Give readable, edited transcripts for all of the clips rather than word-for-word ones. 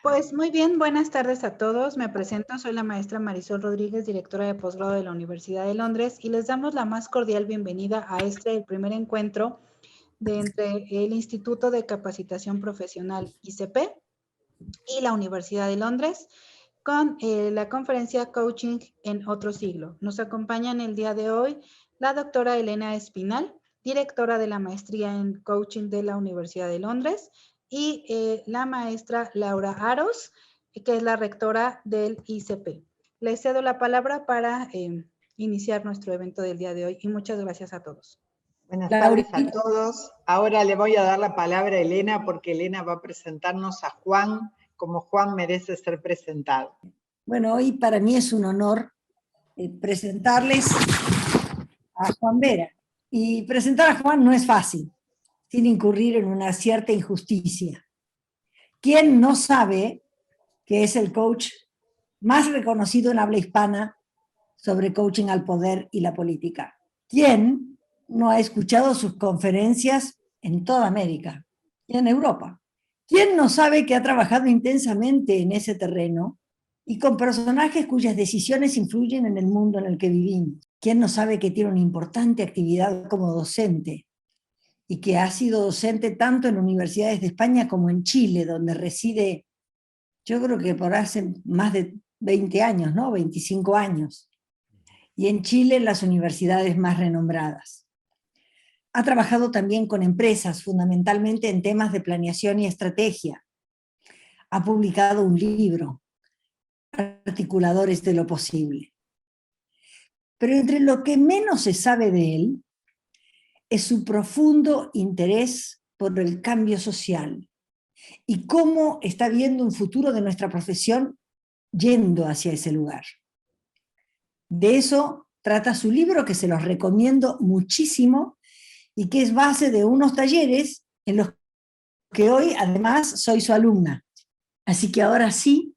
Pues muy bien, buenas tardes a todos. Me presento, soy la maestra Marisol Rodríguez, directora de posgrado de la Universidad de Londres, y les damos la más cordial bienvenida a el primer encuentro entre el Instituto de Capacitación Profesional ICP y la Universidad de Londres con la conferencia Coaching en otro siglo. Nos acompañan el día de hoy la doctora Elena Espinal, directora de la maestría en Coaching de la Universidad de Londres, y la maestra Laura Aros, que es la rectora del ICP. Les cedo la palabra para iniciar nuestro evento del día de hoy y muchas gracias a todos. Buenas tardes a todos. Ahora le voy a dar la palabra a Elena porque Elena va a presentarnos a Juan como Juan merece ser presentado. Bueno, hoy para mí es un honor presentarles a Juan Vera. Y presentar a Juan no es fácil, sin incurrir en una cierta injusticia. ¿Quién no sabe que es el coach más reconocido en habla hispana sobre coaching al poder y la política? ¿Quién no ha escuchado sus conferencias en toda América y en Europa? ¿Quién no sabe que ha trabajado intensamente en ese terreno y con personajes cuyas decisiones influyen en el mundo en el que vivimos? ¿Quién no sabe que tiene una importante actividad como docente y que ha sido docente tanto en universidades de España como en Chile, donde reside, yo creo que por hace más de 20 años, ¿no? 25 años, y en Chile en las universidades más renombradas? Ha trabajado también con empresas, fundamentalmente en temas de planeación y estrategia. Ha publicado un libro, Articuladores de lo Posible. Pero entre lo que menos se sabe de él es su profundo interés por el cambio social y cómo está viendo un futuro de nuestra profesión yendo hacia ese lugar. De eso trata su libro, que se los recomiendo muchísimo y que es base de unos talleres en los que hoy además soy su alumna. Así que ahora sí,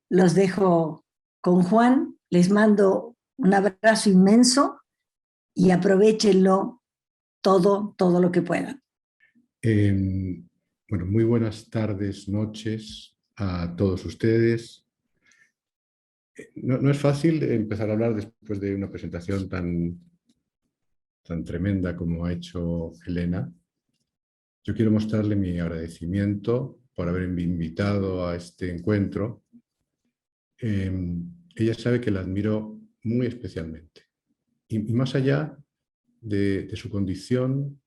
los dejo con Juan, les mando un abrazo inmenso y aprovéchenlo todo lo que puedan. Bueno, muy buenas tardes, noches a todos ustedes. No es fácil empezar a hablar después de una presentación tan tremenda como ha hecho Elena. Yo quiero mostrarle mi agradecimiento por haberme invitado a este encuentro. Ella sabe que la admiro muy especialmente. Y más allá de su condición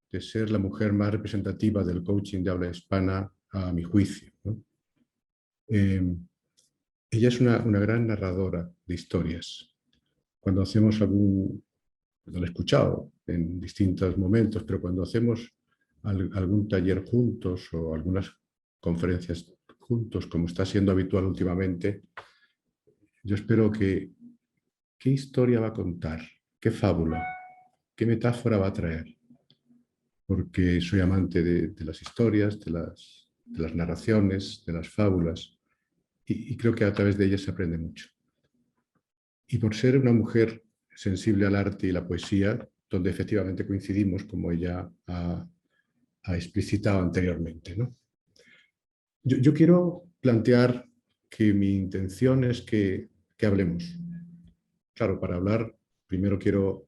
de ser la mujer más representativa del coaching de habla hispana, a mi juicio, ¿no? Ella es una gran narradora de historias. Cuando hacemos lo he escuchado en distintos momentos, pero cuando hacemos algún taller juntos o algunas conferencias juntos, como está siendo habitual últimamente, yo espero ¿qué historia va a contar? ¿Qué fábula? ¿Qué metáfora va a traer? Porque soy amante de las historias, de las narraciones, de las fábulas, y creo que a través de ellas se aprende mucho. Y por ser una mujer sensible al arte y la poesía, donde efectivamente coincidimos, como ella ha explicitado anteriormente, ¿no? Yo quiero plantear que mi intención es que hablemos. Claro, para hablar, primero quiero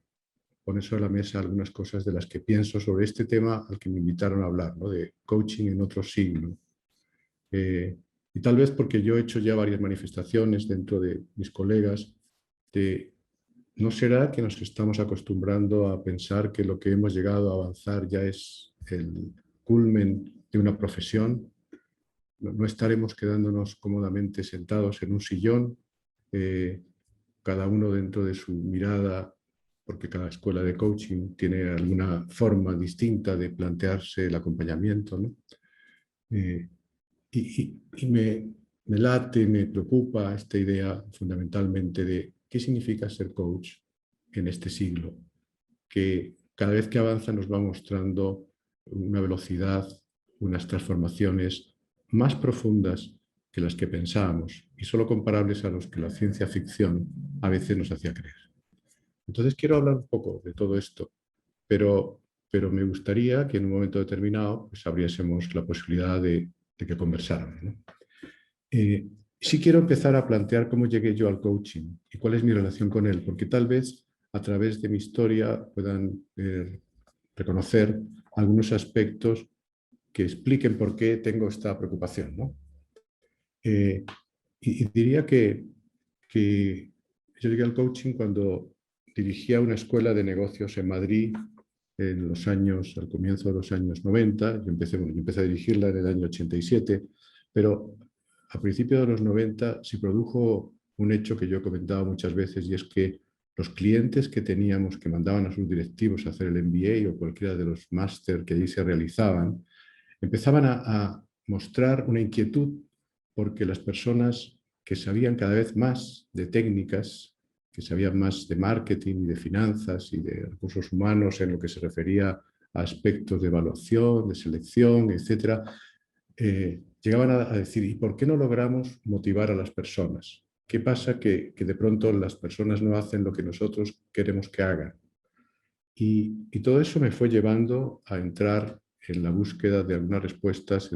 poner sobre la mesa algunas cosas de las que pienso sobre este tema al que me invitaron a hablar, ¿no? De coaching en otro siglo. Y tal vez porque yo he hecho ya varias manifestaciones dentro de mis colegas de ¿no será que nos estamos acostumbrando a pensar que lo que hemos llegado a avanzar ya es el culmen de una profesión? ¿No estaremos quedándonos cómodamente sentados en un sillón, cada uno dentro de su mirada, porque cada escuela de coaching tiene alguna forma distinta de plantearse el acompañamiento, ¿no? Y me late, me preocupa esta idea fundamentalmente de qué significa ser coach en este siglo, que cada vez que avanza nos va mostrando una velocidad, unas transformaciones más profundas que las que pensábamos y solo comparables a los que la ciencia ficción a veces nos hacía creer. Entonces quiero hablar un poco de todo esto, pero me gustaría que en un momento determinado pues, abriésemos la posibilidad de que conversáramos, ¿no? Sí quiero empezar a plantear cómo llegué yo al coaching y cuál es mi relación con él, porque tal vez a través de mi historia puedan reconocer algunos aspectos que expliquen por qué tengo esta preocupación, ¿no? Y diría que yo llegué al coaching cuando dirigía una escuela de negocios en Madrid al comienzo de los años 90. Yo empecé a dirigirla en el año 87, pero a principios de los 90 se produjo un hecho que yo he comentado muchas veces, y es que los clientes que teníamos, que mandaban a sus directivos a hacer el MBA o cualquiera de los máster que allí se realizaban, empezaban a mostrar una inquietud porque las personas que sabían cada vez más de técnicas, que sabían más de marketing y de finanzas y de recursos humanos en lo que se refería a aspectos de evaluación, de selección, etcétera, llegaban a decir, ¿y por qué no logramos motivar a las personas? ¿Qué pasa que de pronto las personas no hacen lo que nosotros queremos que hagan? Y todo eso me fue llevando a entrar en la búsqueda de algunas respuestas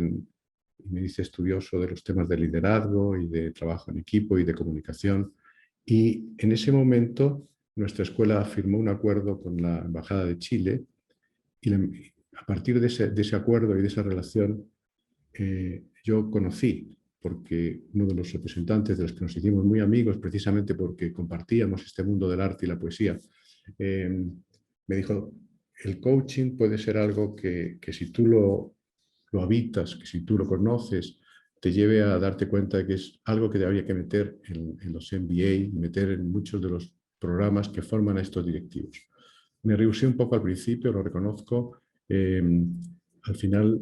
me hice estudioso de los temas de liderazgo y de trabajo en equipo y de comunicación. Y en ese momento nuestra escuela firmó un acuerdo con la Embajada de Chile y a partir de ese acuerdo y de esa relación yo conocí, porque uno de los representantes de los que nos hicimos muy amigos, precisamente porque compartíamos este mundo del arte y la poesía, me dijo, el coaching puede ser algo que si tú lo habitas, que si tú lo conoces, te lleve a darte cuenta de que es algo que habría que meter en los MBA y meter en muchos de los programas que forman a estos directivos. Me rehusé un poco al principio, lo reconozco. Al final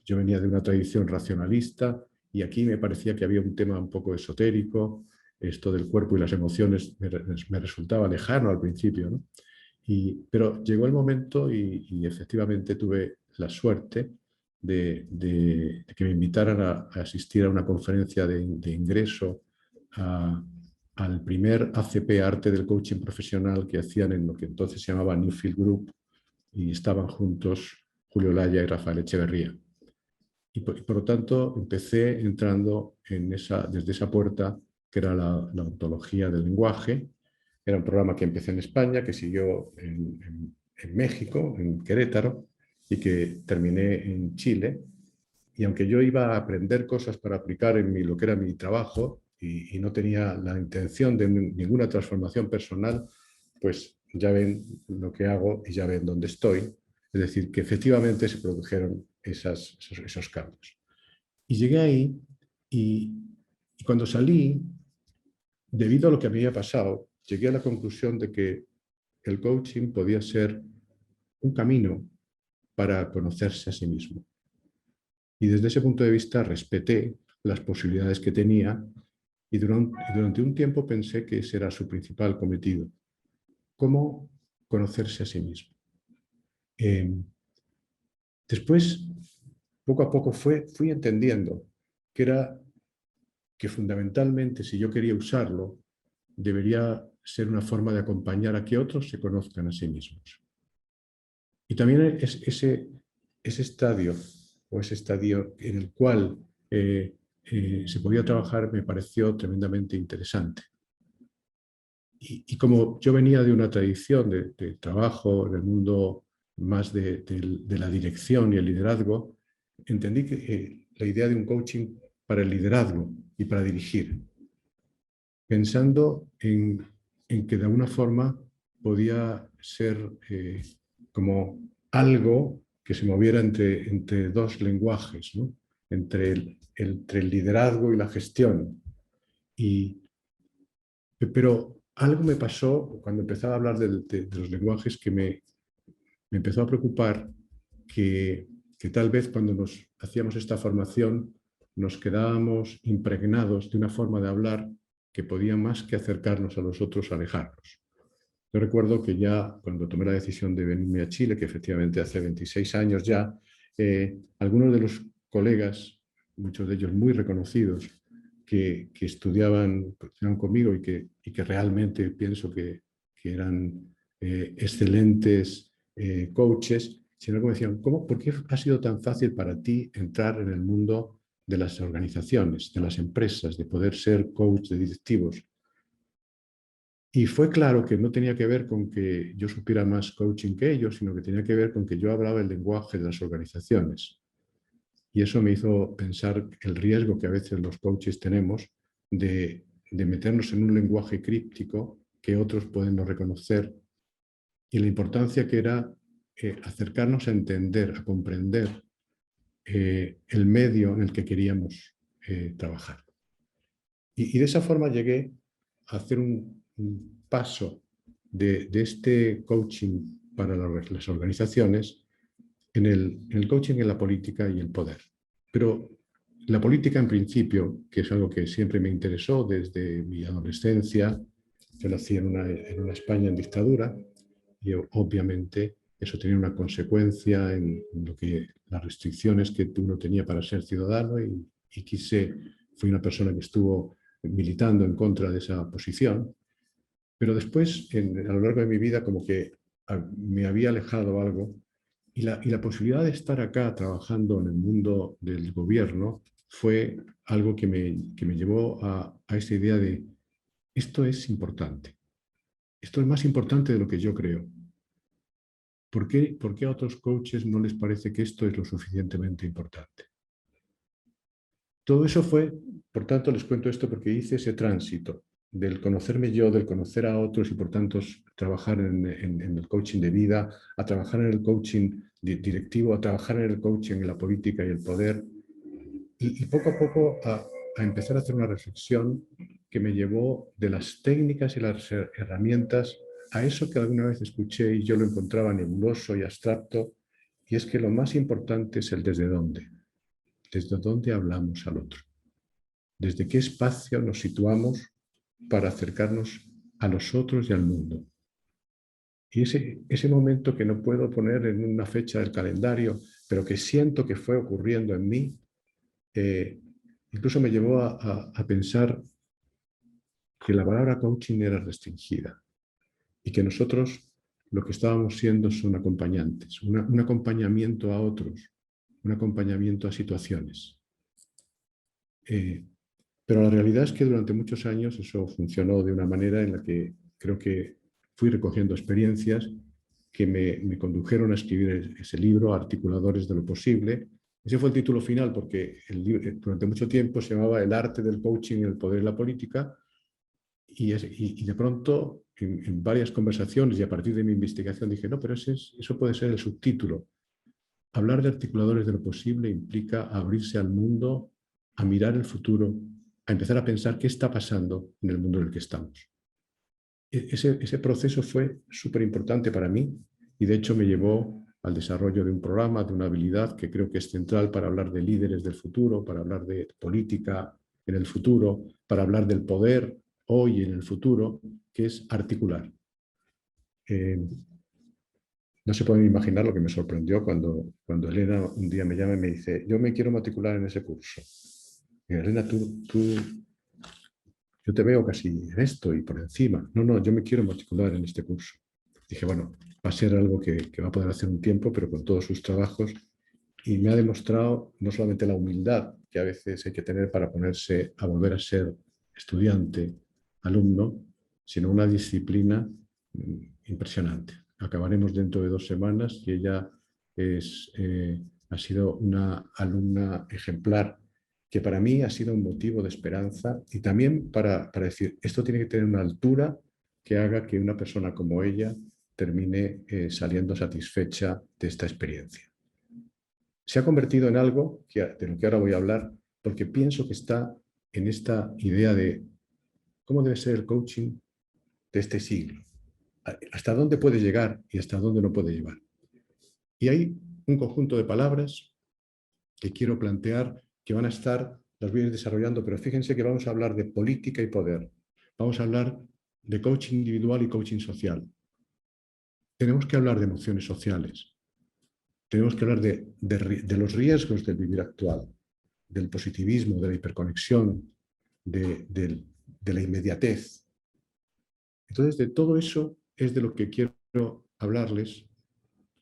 yo venía de una tradición racionalista y aquí me parecía que había un tema un poco esotérico. Esto del cuerpo y las emociones me resultaba lejano al principio, ¿no? Pero llegó el momento y efectivamente tuve la suerte de que me invitaran a asistir a una conferencia de ingreso al primer ACP Arte del Coaching Profesional que hacían en lo que entonces se llamaba Newfield Group, y estaban juntos Julio Laya y Rafael Echeverría. Y por lo tanto empecé entrando desde esa puerta que era la ontología del lenguaje. Era un programa que empecé en España, que siguió en México, en Querétaro, y que terminé en Chile. Y aunque yo iba a aprender cosas para aplicar en lo que era mi trabajo y no tenía la intención de ninguna transformación personal, pues ya ven lo que hago y ya ven dónde estoy. Es decir, que efectivamente se produjeron esos cambios. Y llegué ahí y cuando salí, debido a lo que me había pasado, llegué a la conclusión de que el coaching podía ser un camino para conocerse a sí mismo. Y desde ese punto de vista respeté las posibilidades que tenía y durante un tiempo pensé que ese era su principal cometido. ¿Cómo conocerse a sí mismo? Después, poco a poco fui entendiendo que fundamentalmente, si yo quería usarlo, debería ser una forma de acompañar a que otros se conozcan a sí mismos. Y también ese estadio en el cual se podía trabajar me pareció tremendamente interesante. Y como yo venía de una tradición de trabajo en el mundo más de la dirección y el liderazgo, entendí que la idea de un coaching para el liderazgo y para dirigir, pensando en que de alguna forma podía ser como algo que se moviera entre dos lenguajes, ¿no? entre el liderazgo y la gestión. Pero algo me pasó cuando empezaba a hablar de los lenguajes que me empezó a preocupar que tal vez cuando nos hacíamos esta formación nos quedábamos impregnados de una forma de hablar que podía más que acercarnos a los otros, alejarnos. Yo recuerdo que ya cuando tomé la decisión de venirme a Chile, que efectivamente hace 26 años ya, algunos de los colegas, muchos de ellos muy reconocidos, que estudiaban conmigo y que realmente pienso que eran excelentes coaches, sino que me decían, ¿por qué ha sido tan fácil para ti entrar en el mundo de las organizaciones, de las empresas, de poder ser coach de directivos. Y fue claro que no tenía que ver con que yo supiera más coaching que ellos, sino que tenía que ver con que yo hablaba el lenguaje de las organizaciones. Y eso me hizo pensar el riesgo que a veces los coaches tenemos de meternos en un lenguaje críptico que otros pueden no reconocer, y la importancia que era acercarnos a entender, a comprender el medio en el que queríamos trabajar. Y de esa forma llegué a hacer un paso de este coaching para las organizaciones en el coaching en la política y el poder. Pero la política en principio, que es algo que siempre me interesó desde mi adolescencia. Yo nací en una España en dictadura y obviamente eso tenía una consecuencia en las restricciones que uno tenía para ser ciudadano, y fui una persona que estuvo militando en contra de esa posición. Pero después, a lo largo de mi vida, como que me había alejado algo, y la posibilidad de estar acá trabajando en el mundo del gobierno fue algo que me llevó a esta idea de esto es importante. Esto es más importante de lo que yo creo. ¿Por qué a otros coaches no les parece que esto es lo suficientemente importante? Todo eso fue, por tanto, les cuento esto porque hice ese tránsito del conocerme yo, del conocer a otros y por tanto trabajar en el coaching de vida, a trabajar en el coaching directivo, a trabajar en el coaching en la política y el poder, y poco a poco a empezar a hacer una reflexión que me llevó de las técnicas y las herramientas a eso que alguna vez escuché y yo lo encontraba nebuloso y abstracto, y es que lo más importante es el desde dónde hablamos al otro, desde qué espacio nos situamos para acercarnos a los otros y al mundo. Y ese momento que no puedo poner en una fecha del calendario, pero que siento que fue ocurriendo en mí, incluso me llevó a pensar que la palabra coaching era restringida y que nosotros lo que estábamos siendo son acompañantes, un acompañamiento a otros, un acompañamiento a situaciones. Pero la realidad es que durante muchos años eso funcionó de una manera en la que creo que fui recogiendo experiencias que me condujeron a escribir ese libro, Articuladores de lo Posible. Ese fue el título final porque el libro durante mucho tiempo se llamaba El arte del coaching, el poder y la política, y de pronto en varias conversaciones y a partir de mi investigación dije, no, pero eso puede ser el subtítulo. Hablar de articuladores de lo posible implica abrirse al mundo, a mirar el futuro, a empezar a pensar qué está pasando en el mundo en el que estamos. Ese proceso fue súper importante para mí y de hecho me llevó al desarrollo de un programa, de una habilidad que creo que es central para hablar de líderes del futuro, para hablar de política en el futuro, para hablar del poder hoy y en el futuro, que es articular. No se pueden imaginar lo que me sorprendió cuando Elena un día me llama y me dice, yo me quiero matricular en ese curso. Y Elena, yo te veo casi en esto y por encima. No, yo me quiero matricular en este curso. Dije, bueno, va a ser algo que va a poder hacer un tiempo, pero con todos sus trabajos. Y me ha demostrado no solamente la humildad que a veces hay que tener para ponerse a volver a ser estudiante, alumno, sino una disciplina impresionante. Acabaremos dentro de 2 semanas y ella ha sido una alumna ejemplar que para mí ha sido un motivo de esperanza y también para decir, esto tiene que tener una altura que haga que una persona como ella termine saliendo satisfecha de esta experiencia. Se ha convertido en algo de lo que ahora voy a hablar, porque pienso que está en esta idea de cómo debe ser el coaching de este siglo, hasta dónde puede llegar y hasta dónde no puede llevar. Y hay un conjunto de palabras que quiero plantear que van a estar, las voy a ir desarrollando, pero fíjense que vamos a hablar de política y poder, vamos a hablar de coaching individual y coaching social. Tenemos que hablar de emociones sociales, tenemos que hablar de los riesgos del vivir actual, del positivismo, de la hiperconexión, de la inmediatez. Entonces, de todo eso es de lo que quiero hablarles.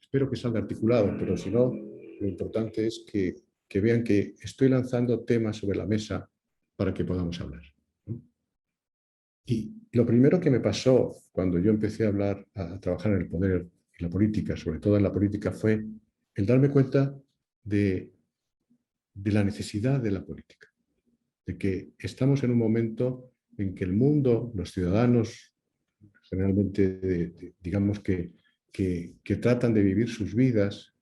Espero que salga articulado, pero si no, lo importante es que que vean que estoy lanzando temas sobre la mesa para que podamos hablar, ¿no? Y lo primero que me pasó cuando yo empecé a hablar, a trabajar en el poder y la política, sobre todo en la política, fue el darme cuenta de la necesidad de la política, de que estamos en un momento en que el mundo, los ciudadanos, generalmente, digamos que tratan de vivir sus vidas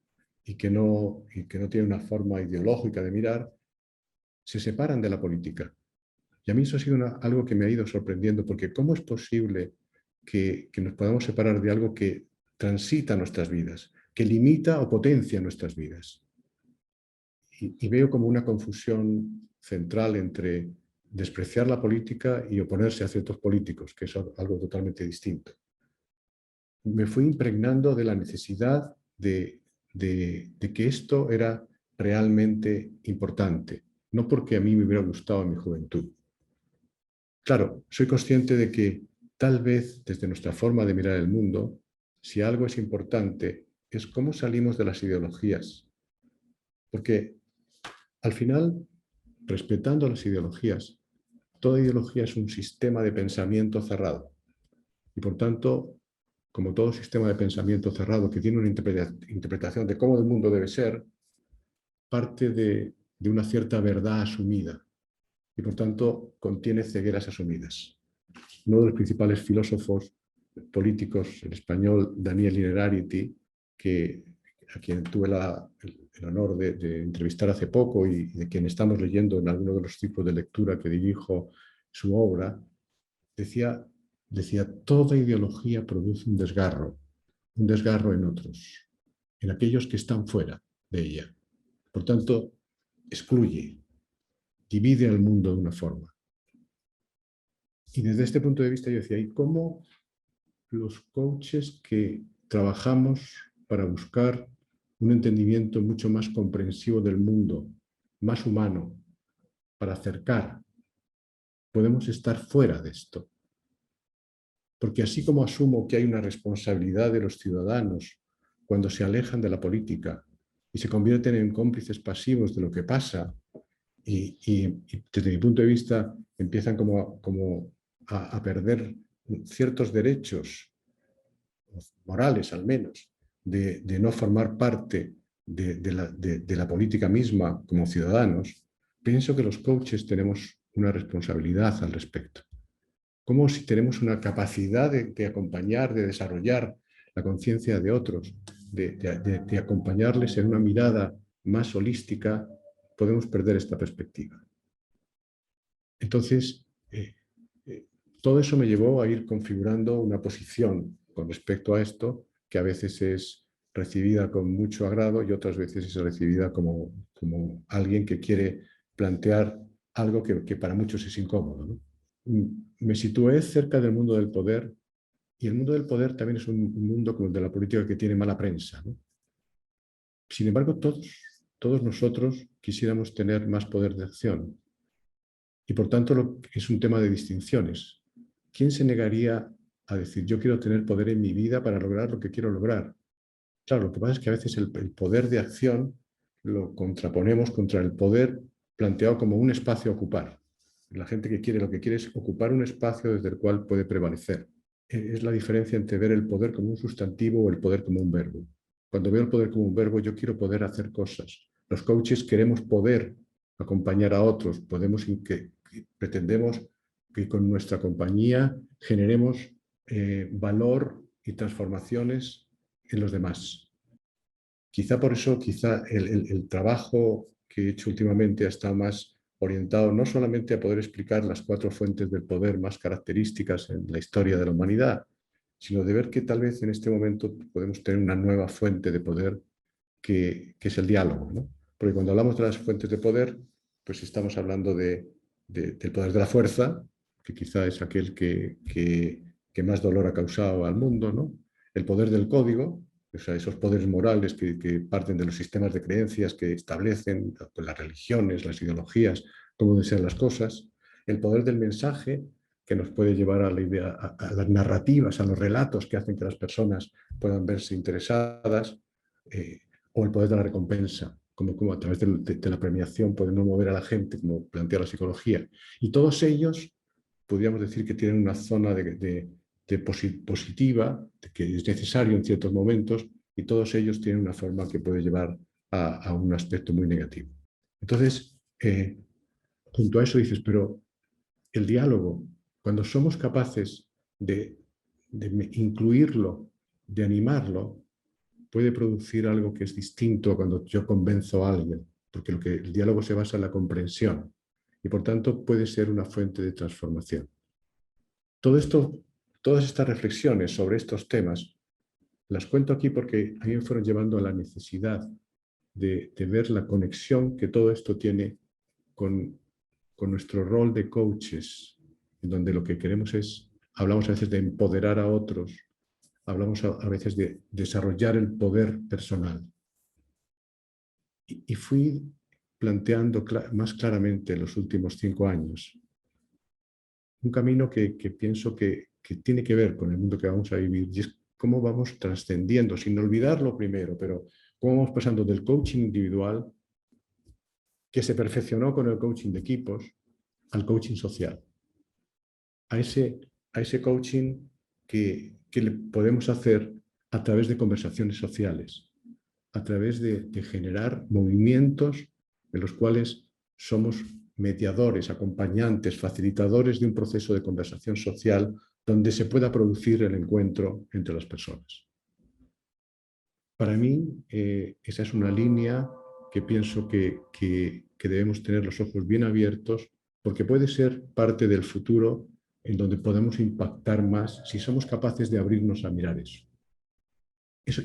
y que no tienen una forma ideológica de mirar, se separan de la política. Y a mí eso ha sido algo que me ha ido sorprendiendo, porque ¿cómo es posible que nos podamos separar de algo que transita nuestras vidas, que limita o potencia nuestras vidas? Y veo como una confusión central entre despreciar la política y oponerse a ciertos políticos, que es algo totalmente distinto. Me fui impregnando de la necesidad de que esto era realmente importante, no porque a mí me hubiera gustado en mi juventud. Claro, soy consciente de que tal vez desde nuestra forma de mirar el mundo, si algo es importante, es cómo salimos de las ideologías. Porque al final, respetando las ideologías, toda ideología es un sistema de pensamiento cerrado. Y por tanto, como todo sistema de pensamiento cerrado que tiene una interpretación de cómo el mundo debe ser, parte de una cierta verdad asumida. Y por tanto, contiene cegueras asumidas. Uno de los principales filósofos políticos, el español Daniel Innerarity, a quien tuve el honor de entrevistar hace poco y de quien estamos leyendo en alguno de los tipos de lectura que dirijo su obra, decía, toda ideología produce un desgarro en otros, en aquellos que están fuera de ella. Por tanto, excluye, divide al mundo de una forma. Y desde este punto de vista yo decía, ¿y cómo los coaches que trabajamos para buscar un entendimiento mucho más comprensivo del mundo, más humano, para acercar, podemos estar fuera de esto? Porque así como asumo que hay una responsabilidad de los ciudadanos cuando se alejan de la política y se convierten en cómplices pasivos de lo que pasa y desde mi punto de vista empiezan como a perder ciertos derechos morales al menos, de no formar parte de la política misma como ciudadanos, pienso que los coaches tenemos una responsabilidad al respecto. Como si tenemos una capacidad de acompañar, de desarrollar la conciencia de otros, de acompañarles en una mirada más holística, podemos perder esta perspectiva. Entonces, todo eso me llevó a ir configurando una posición con respecto a esto, que a veces es recibida con mucho agrado y otras veces es recibida como alguien que quiere plantear algo que para muchos es incómodo, ¿no? Me situé cerca del mundo del poder, y el mundo del poder también es un mundo como el de la política que tiene mala prensa, ¿no? Sin embargo, todos nosotros quisiéramos tener más poder de acción. Y por tanto es un tema de distinciones. ¿Quién se negaría a decir, yo quiero tener poder en mi vida para lograr lo que quiero lograr? Claro, lo que pasa es que a veces el poder de acción lo contraponemos contra el poder planteado como un espacio a ocupar. La gente que quiere lo que quiere es ocupar un espacio desde el cual puede prevalecer. Es la diferencia entre ver el poder como un sustantivo o el poder como un verbo. Cuando veo el poder como un verbo, yo quiero poder hacer cosas. Los coaches queremos poder acompañar a otros, pretendemos que con nuestra compañía generemos valor y transformaciones en los demás. Quizá por eso, el trabajo que he hecho últimamente ha estado más orientado no solamente a poder explicar las 4 fuentes del poder más características en la historia de la humanidad, sino de ver que tal vez en este momento podemos tener una nueva fuente de poder que es el diálogo, ¿no? Porque cuando hablamos de las fuentes de poder, pues estamos hablando del poder de la fuerza, que quizá es aquel que más dolor ha causado al mundo, ¿no? El poder del código, o sea, esos poderes morales que parten de los sistemas de creencias que establecen las religiones, las ideologías, cómo deben ser las cosas. El poder del mensaje, que nos puede llevar a la idea, a las narrativas, a los relatos que hacen que las personas puedan verse interesadas, o el poder de la recompensa, como a través de la premiación podemos mover a la gente, como plantea la psicología. Y todos ellos, podríamos decir que tienen una zona positiva, que es necesario en ciertos momentos, y todos ellos tienen una forma que puede llevar a un aspecto muy negativo. Entonces, junto a eso dices, pero el diálogo, cuando somos capaces de incluirlo, de animarlo, puede producir algo que es distinto cuando yo convenzo a alguien, porque el diálogo se basa en la comprensión y por tanto puede ser una fuente de transformación. Todo esto, todas estas reflexiones sobre estos temas, las cuento aquí porque a mí me fueron llevando a la necesidad de ver la conexión que todo esto tiene con nuestro rol de coaches, en donde lo que queremos es, hablamos a veces de empoderar a otros, hablamos a veces de desarrollar el poder personal. Y fui planteando más claramente en los últimos 5 años un camino que pienso que tiene que ver con el mundo que vamos a vivir, y es cómo vamos trascendiendo, sin olvidarlo primero, pero cómo vamos pasando del coaching individual, que se perfeccionó con el coaching de equipos, al coaching social. A ese coaching que le podemos hacer a través de conversaciones sociales, a través de generar movimientos en los cuales somos mediadores, acompañantes, facilitadores de un proceso de conversación social donde se pueda producir el encuentro entre las personas. Para mí, esa es una línea que pienso que debemos tener los ojos bien abiertos, porque puede ser parte del futuro en donde podemos impactar más si somos capaces de abrirnos a mirar eso.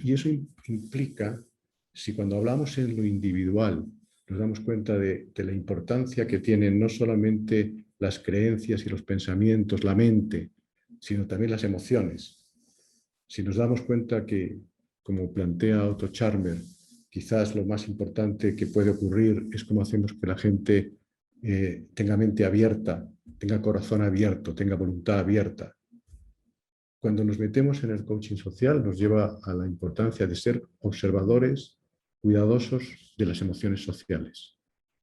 Y eso implica, si cuando hablamos en lo individual nos damos cuenta de la importancia que tienen no solamente las creencias y los pensamientos, la mente, sino también las emociones. Si nos damos cuenta que, como plantea Otto Scharmer, quizás lo más importante que puede ocurrir es cómo hacemos que la gente tenga mente abierta, tenga corazón abierto, tenga voluntad abierta. Cuando nos metemos en el coaching social nos lleva a la importancia de ser observadores cuidadosos de las emociones sociales.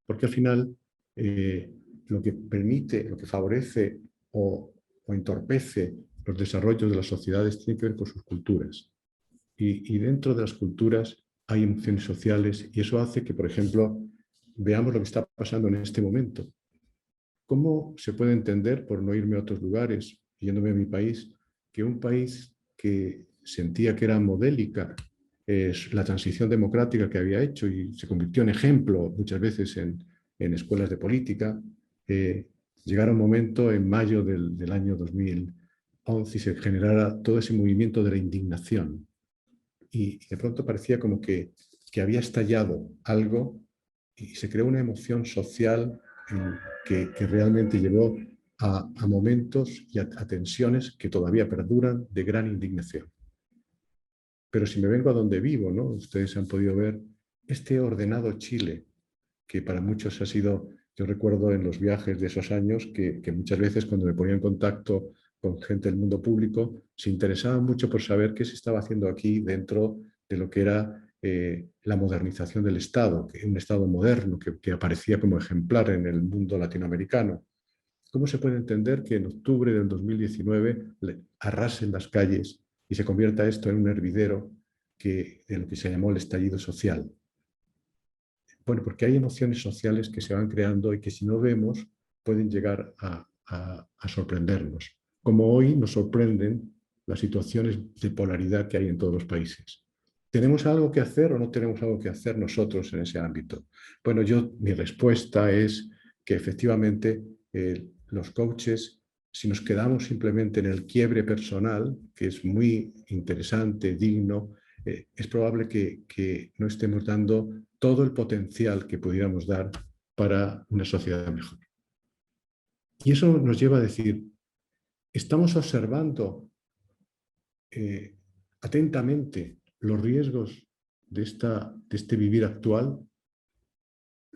Porque al final lo que permite, lo que favorece o entorpece los desarrollos de las sociedades tiene que ver con sus culturas. Y dentro de las culturas hay emociones sociales y eso hace que, por ejemplo, veamos lo que está pasando en este momento. ¿Cómo se puede entender, por no irme a otros lugares, yéndome a mi país, que un país que sentía que era modélica la transición democrática que había hecho y se convirtió en ejemplo muchas veces en escuelas de política, llegara un momento en mayo del año 2011 y se generara todo ese movimiento de la indignación? Y de pronto parecía como que había estallado algo y se creó una emoción social que realmente llevó a momentos y a tensiones que todavía perduran de gran indignación. Pero si me vengo a donde vivo, ¿no? Ustedes han podido ver este ordenado Chile, que para muchos ha sido, yo recuerdo en los viajes de esos años, que muchas veces cuando me ponía en contacto con gente del mundo público, se interesaban mucho por saber qué se estaba haciendo aquí dentro de lo que era la modernización del Estado, un Estado moderno que aparecía como ejemplar en el mundo latinoamericano. ¿Cómo se puede entender que en octubre del 2019 arrasen las calles y se convierta esto en un hervidero de lo que se llamó el estallido social? Bueno, porque hay emociones sociales que se van creando y que si no vemos pueden llegar a sorprendernos, como hoy nos sorprenden las situaciones de polaridad que hay en todos los países. ¿Tenemos algo que hacer o no tenemos algo que hacer nosotros en ese ámbito? Bueno, mi respuesta es que efectivamente los coaches, si nos quedamos simplemente en el quiebre personal, que es muy interesante, digno, es probable que no estemos dando todo el potencial que pudiéramos dar para una sociedad mejor. Y eso nos lleva a decir, ¿estamos observando atentamente los riesgos de este vivir actual?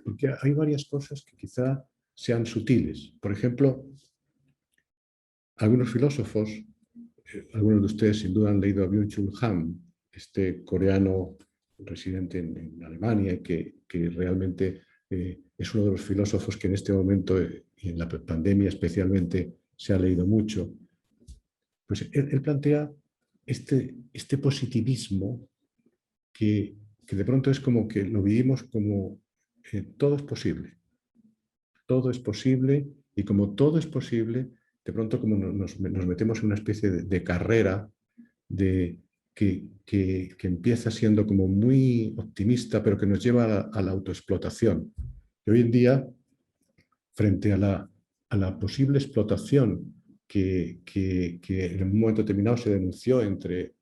Porque hay varias cosas que quizá sean sutiles. Por ejemplo, algunos filósofos, algunos de ustedes sin duda han leído a Byung-Chul Han, este coreano residente en Alemania y que realmente es uno de los filósofos que en este momento, y en la pandemia especialmente, se ha leído mucho. Pues él plantea este positivismo que de pronto es como que lo vivimos como todo es posible. Todo es posible, y como todo es posible, de pronto como nos metemos en una especie de carrera que empieza siendo como muy optimista, pero que nos lleva a la autoexplotación. Y hoy en día, frente a la posible explotación que en un momento determinado se denunció entre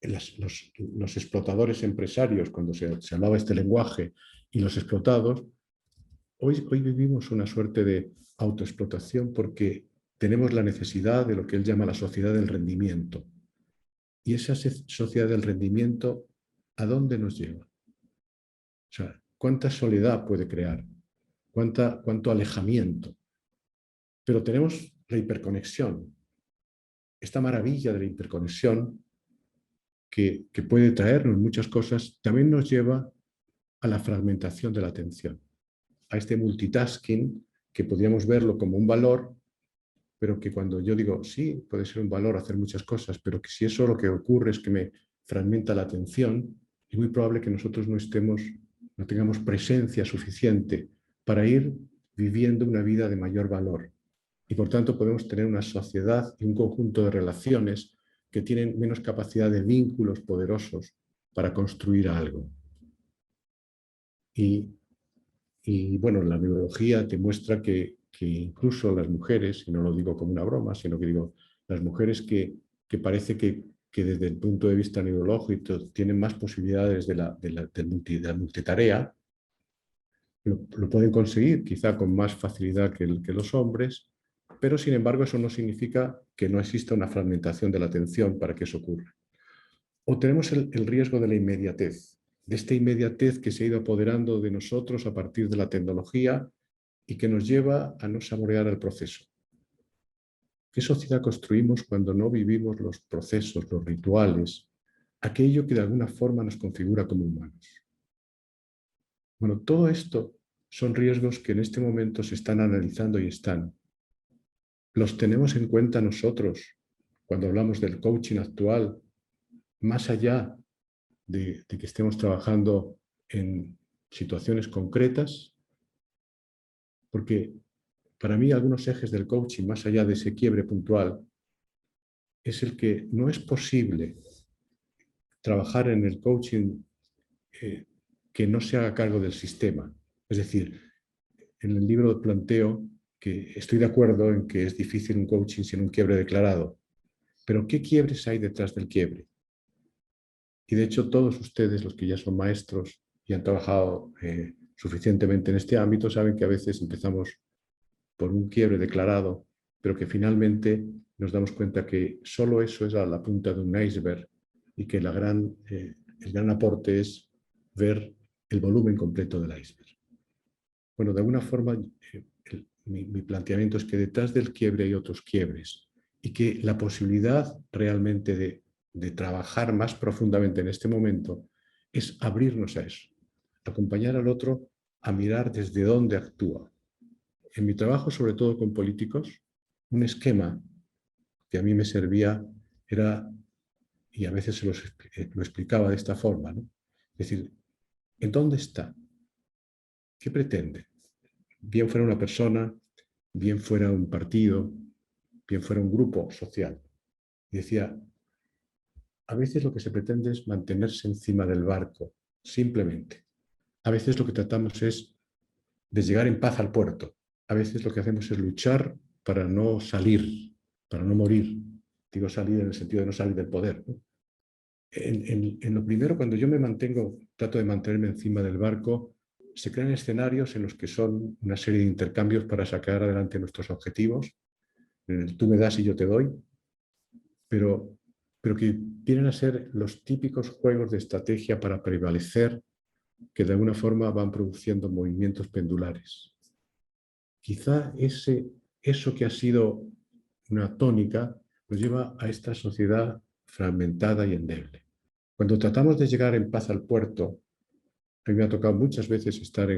los explotadores empresarios, cuando se hablaba este lenguaje, y los explotados, hoy vivimos una suerte de autoexplotación porque tenemos la necesidad de lo que él llama la sociedad del rendimiento. Y esa sociedad del rendimiento, ¿a dónde nos lleva? O sea, ¿cuánta soledad puede crear? ¿Cuánto alejamiento? Pero tenemos la hiperconexión, esta maravilla de la hiperconexión que puede traernos muchas cosas, también nos lleva a la fragmentación de la atención, a este multitasking que podríamos verlo como un valor, pero que cuando yo digo, sí, puede ser un valor hacer muchas cosas, pero que si eso lo que ocurre es que me fragmenta la atención, es muy probable que nosotros no tengamos presencia suficiente para ir viviendo una vida de mayor valor. Y por tanto podemos tener una sociedad y un conjunto de relaciones que tienen menos capacidad de vínculos poderosos para construir algo. Y bueno, la neurología te muestra que incluso las mujeres, y no lo digo como una broma, sino que digo, las mujeres que parece que desde el punto de vista neurológico tienen más posibilidades de la multitarea, lo pueden conseguir quizá con más facilidad que los hombres, pero sin embargo eso no significa que no exista una fragmentación de la atención para que eso ocurra. O tenemos el riesgo de la inmediatez, de esta inmediatez que se ha ido apoderando de nosotros a partir de la tecnología y que nos lleva a no saborear el proceso. ¿Qué sociedad construimos cuando no vivimos los procesos, los rituales, aquello que de alguna forma nos configura como humanos? Bueno, todo esto son riesgos que en este momento se están analizando y los tenemos en cuenta nosotros cuando hablamos del coaching actual, más allá de que estemos trabajando en situaciones concretas, porque para mí algunos ejes del coaching, más allá de ese quiebre puntual, es el que no es posible trabajar en el coaching que no se haga cargo del sistema. Es decir, en el libro planteo que estoy de acuerdo en que es difícil un coaching sin un quiebre declarado, pero ¿qué quiebres hay detrás del quiebre? Y de hecho todos ustedes, los que ya son maestros y han trabajado suficientemente en este ámbito, saben que a veces empezamos por un quiebre declarado, pero que finalmente nos damos cuenta que solo eso es a la punta de un iceberg y que el gran aporte es ver el volumen completo del iceberg. Bueno, de alguna forma mi planteamiento es que detrás del quiebre hay otros quiebres y que la posibilidad realmente de trabajar más profundamente en este momento es abrirnos a eso, acompañar al otro a mirar desde dónde actúa. En mi trabajo, sobre todo con políticos, un esquema que a mí me servía era, y a veces lo explicaba de esta forma, ¿no? Es decir, ¿en dónde está? ¿Qué pretende? Bien fuera una persona, bien fuera un partido, bien fuera un grupo social. Y decía, a veces lo que se pretende es mantenerse encima del barco, simplemente. A veces lo que tratamos es de llegar en paz al puerto. A veces lo que hacemos es luchar para no salir, para no morir. Digo salir en el sentido de no salir del poder, ¿no? En lo primero, cuando yo trato de mantenerme encima del barco, se crean escenarios en los que son una serie de intercambios para sacar adelante nuestros objetivos. Tú me das y yo te doy, pero que vienen a ser los típicos juegos de estrategia para prevalecer, que de alguna forma van produciendo movimientos pendulares. Quizá eso que ha sido una tónica nos lleva a esta sociedad fragmentada y endeble. Cuando tratamos de llegar en paz al puerto, a mí me ha tocado muchas veces estar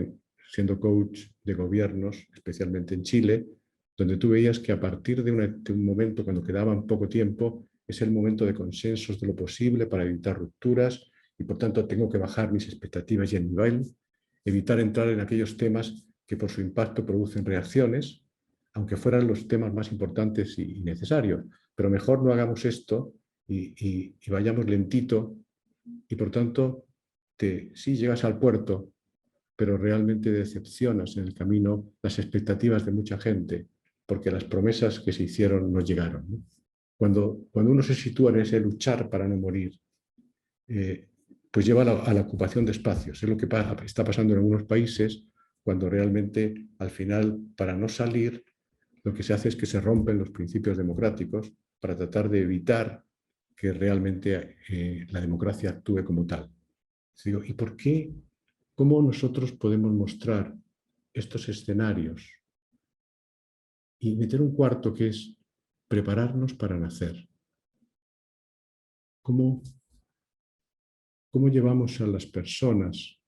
siendo coach de gobiernos, especialmente en Chile, donde tú veías que a partir de un momento, cuando quedaban poco tiempo, es el momento de consensos de lo posible para evitar rupturas y, por tanto, tengo que bajar mis expectativas y el nivel, evitar entrar en aquellos temas que por su impacto producen reacciones, aunque fueran los temas más importantes y necesarios. Pero mejor no hagamos esto y vayamos lentito y, por tanto, sí llegas al puerto, pero realmente decepcionas en el camino las expectativas de mucha gente, porque las promesas que se hicieron no llegaron, ¿no? Cuando uno se sitúa en ese luchar para no morir, pues lleva a la ocupación de espacios. Es lo que está pasando en algunos países, cuando realmente al final, para no salir, lo que se hace es que se rompen los principios democráticos para tratar de evitar que realmente la democracia actúe como tal. Digo, ¿y por qué? ¿Cómo nosotros podemos mostrar estos escenarios y meter un cuarto que es prepararnos para nacer? ¿Cómo llevamos a las personas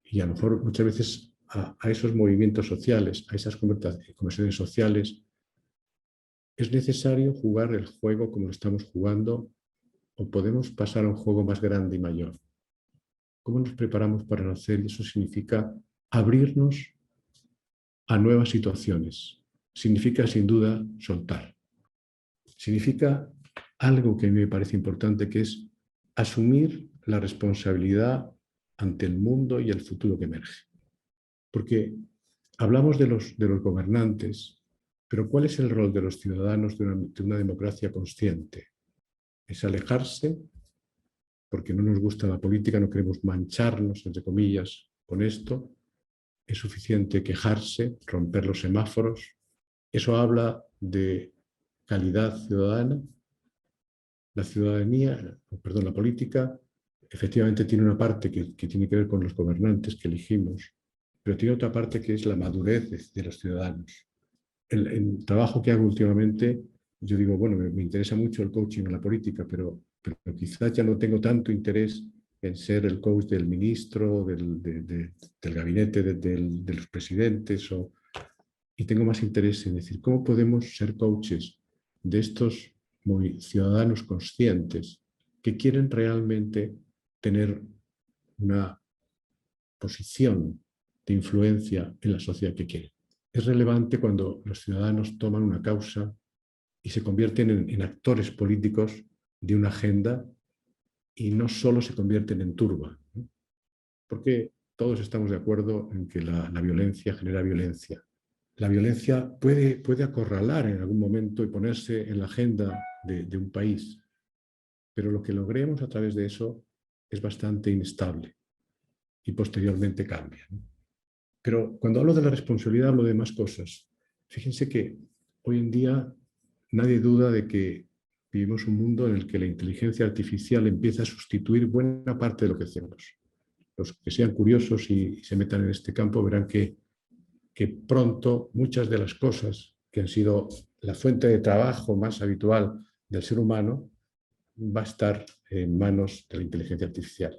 y a lo mejor muchas veces a esos movimientos sociales, a esas conversaciones sociales? ¿Es necesario jugar el juego como lo estamos jugando o podemos pasar a un juego más grande y mayor? ¿Cómo nos preparamos para nacer? Y eso significa abrirnos a nuevas situaciones. Significa, sin duda, soltar. Significa algo que a mí me parece importante, que es asumir la responsabilidad ante el mundo y el futuro que emerge. Porque hablamos de los gobernantes, pero ¿cuál es el rol de los ciudadanos de una democracia consciente? Es alejarse, porque no nos gusta la política, no queremos mancharnos, entre comillas, con esto. Es suficiente quejarse, romper los semáforos. Eso habla de calidad ciudadana. La ciudadanía, perdón, la política, efectivamente tiene una parte que tiene que ver con los gobernantes que elegimos, pero tiene otra parte que es la madurez de los ciudadanos. El trabajo que hago últimamente, yo digo, bueno, me interesa mucho el coaching en la política, pero quizás ya no tengo tanto interés en ser el coach del ministro, del gabinete de los presidentes, y tengo más interés en decir, ¿cómo podemos ser coaches de estos ciudadanos conscientes que quieren realmente tener una posición de influencia en la sociedad que quieren? Es relevante cuando los ciudadanos toman una causa y se convierten en actores políticos de una agenda y no solo se convierten en turba, ¿no? Porque todos estamos de acuerdo en que la violencia genera violencia. La violencia puede acorralar en algún momento y ponerse en la agenda de un país, pero lo que logremos a través de eso es bastante inestable y posteriormente cambia, ¿no? Pero cuando hablo de la responsabilidad hablo de más cosas. Fíjense que hoy en día nadie duda de que vivimos un mundo en el que la inteligencia artificial empieza a sustituir buena parte de lo que hacemos. Los que sean curiosos y se metan en este campo verán que pronto muchas de las cosas que han sido la fuente de trabajo más habitual del ser humano va a estar en manos de la inteligencia artificial.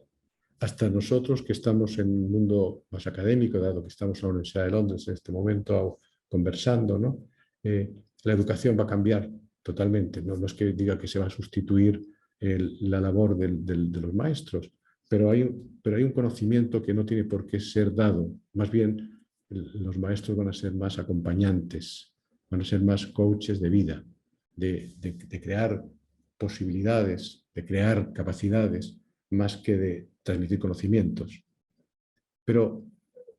Hasta nosotros que estamos en un mundo más académico, dado que estamos en la Universidad de Londres en este momento conversando, ¿no? La educación va a cambiar totalmente. No es que diga que se va a sustituir la labor de los maestros, pero hay un conocimiento que no tiene por qué ser dado. Más bien, los maestros van a ser más acompañantes, van a ser más coaches de vida, de crear posibilidades, de crear capacidades, más que de transmitir conocimientos. Pero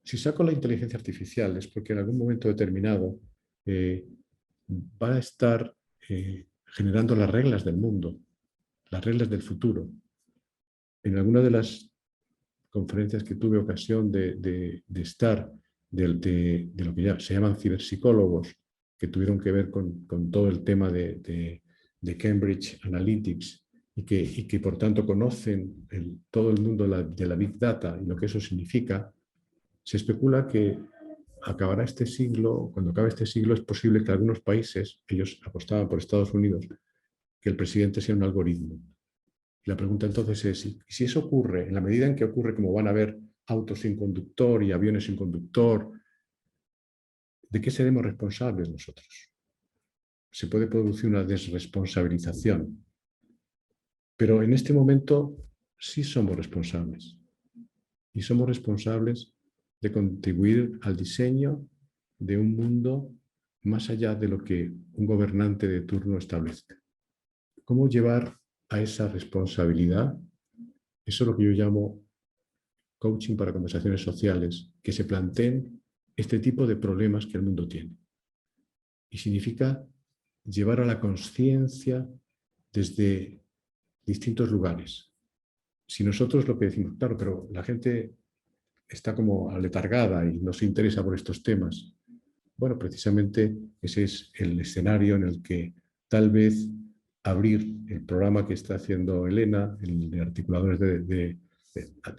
si saco la inteligencia artificial es porque en algún momento determinado va a estar generando las reglas del mundo, las reglas del futuro. En alguna de las conferencias que tuve ocasión de estar, de lo que ya se llaman ciberpsicólogos, que tuvieron que ver con todo el tema de Cambridge Analytics, y que por tanto conocen todo el mundo de la Big Data y lo que eso significa, se especula que acabará este siglo, cuando acabe este siglo es posible que algunos países, ellos apostaban por Estados Unidos, que el presidente sea un algoritmo Y la pregunta entonces es, ¿y si eso ocurre, en la medida en que ocurre como van a haber autos sin conductor y aviones sin conductor, ¿de qué seremos responsables nosotros? Se puede producir una desresponsabilización. Pero en este momento sí somos responsables. Y somos responsables de contribuir al diseño de un mundo más allá de lo que un gobernante de turno establezca. ¿Cómo llevar a esa responsabilidad? Eso es lo que yo llamo coaching para conversaciones sociales, que se planteen este tipo de problemas que el mundo tiene. Y significa llevar a la conciencia desde distintos lugares. Si nosotros lo que decimos, claro, pero la gente está como aletargada y no se interesa por estos temas. Bueno, precisamente ese es el escenario en el que tal vez abrir el programa que está haciendo Elena, el de articuladores de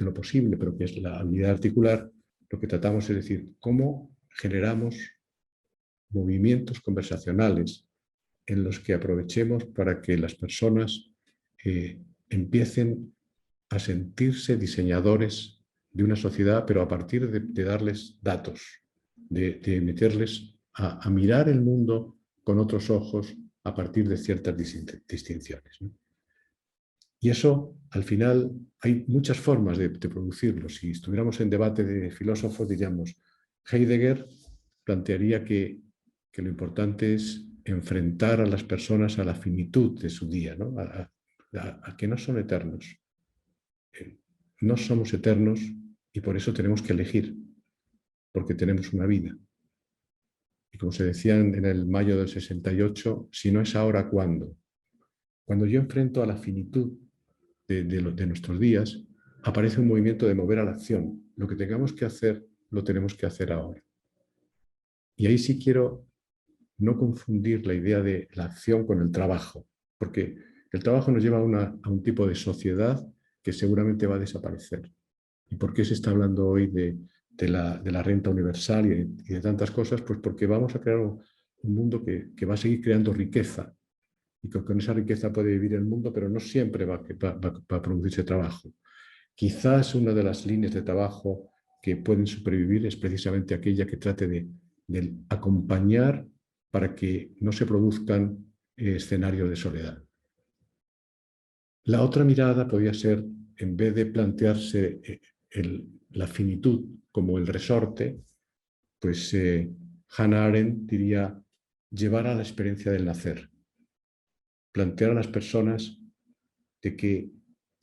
lo posible, pero que es la habilidad articular, lo que tratamos es decir, cómo generamos movimientos conversacionales en los que aprovechemos para que las personas empiecen a sentirse diseñadores de una sociedad, pero a partir de darles datos, de meterles a mirar el mundo con otros ojos a partir de ciertas distinciones, ¿no? Y eso, al final, hay muchas formas de producirlo. Si estuviéramos en debate de filósofos, diríamos, Heidegger plantearía que lo importante es enfrentar a las personas a la finitud de su día, ¿no? A que no son eternos. No somos eternos y por eso tenemos que elegir, porque tenemos una vida. Y como se decía en el mayo del 68, si no es ahora, ¿cuándo? Cuando yo enfrento a la finitud de nuestros días, aparece un movimiento de mover a la acción. Lo que tengamos que hacer, lo tenemos que hacer ahora. Y ahí sí quiero no confundir la idea de la acción con el trabajo, porque el trabajo nos lleva a un tipo de sociedad que seguramente va a desaparecer. ¿Y por qué se está hablando hoy de la renta universal y de tantas cosas? Pues porque vamos a crear un mundo que va a seguir creando riqueza y que con esa riqueza puede vivir el mundo, pero no siempre va a producirse trabajo. Quizás una de las líneas de trabajo que pueden supervivir es precisamente aquella que trate de acompañar para que no se produzcan escenarios de soledad. La otra mirada podría ser, en vez de plantearse la finitud como el resorte, pues Hannah Arendt diría llevar a la experiencia del nacer. Plantear a las personas de que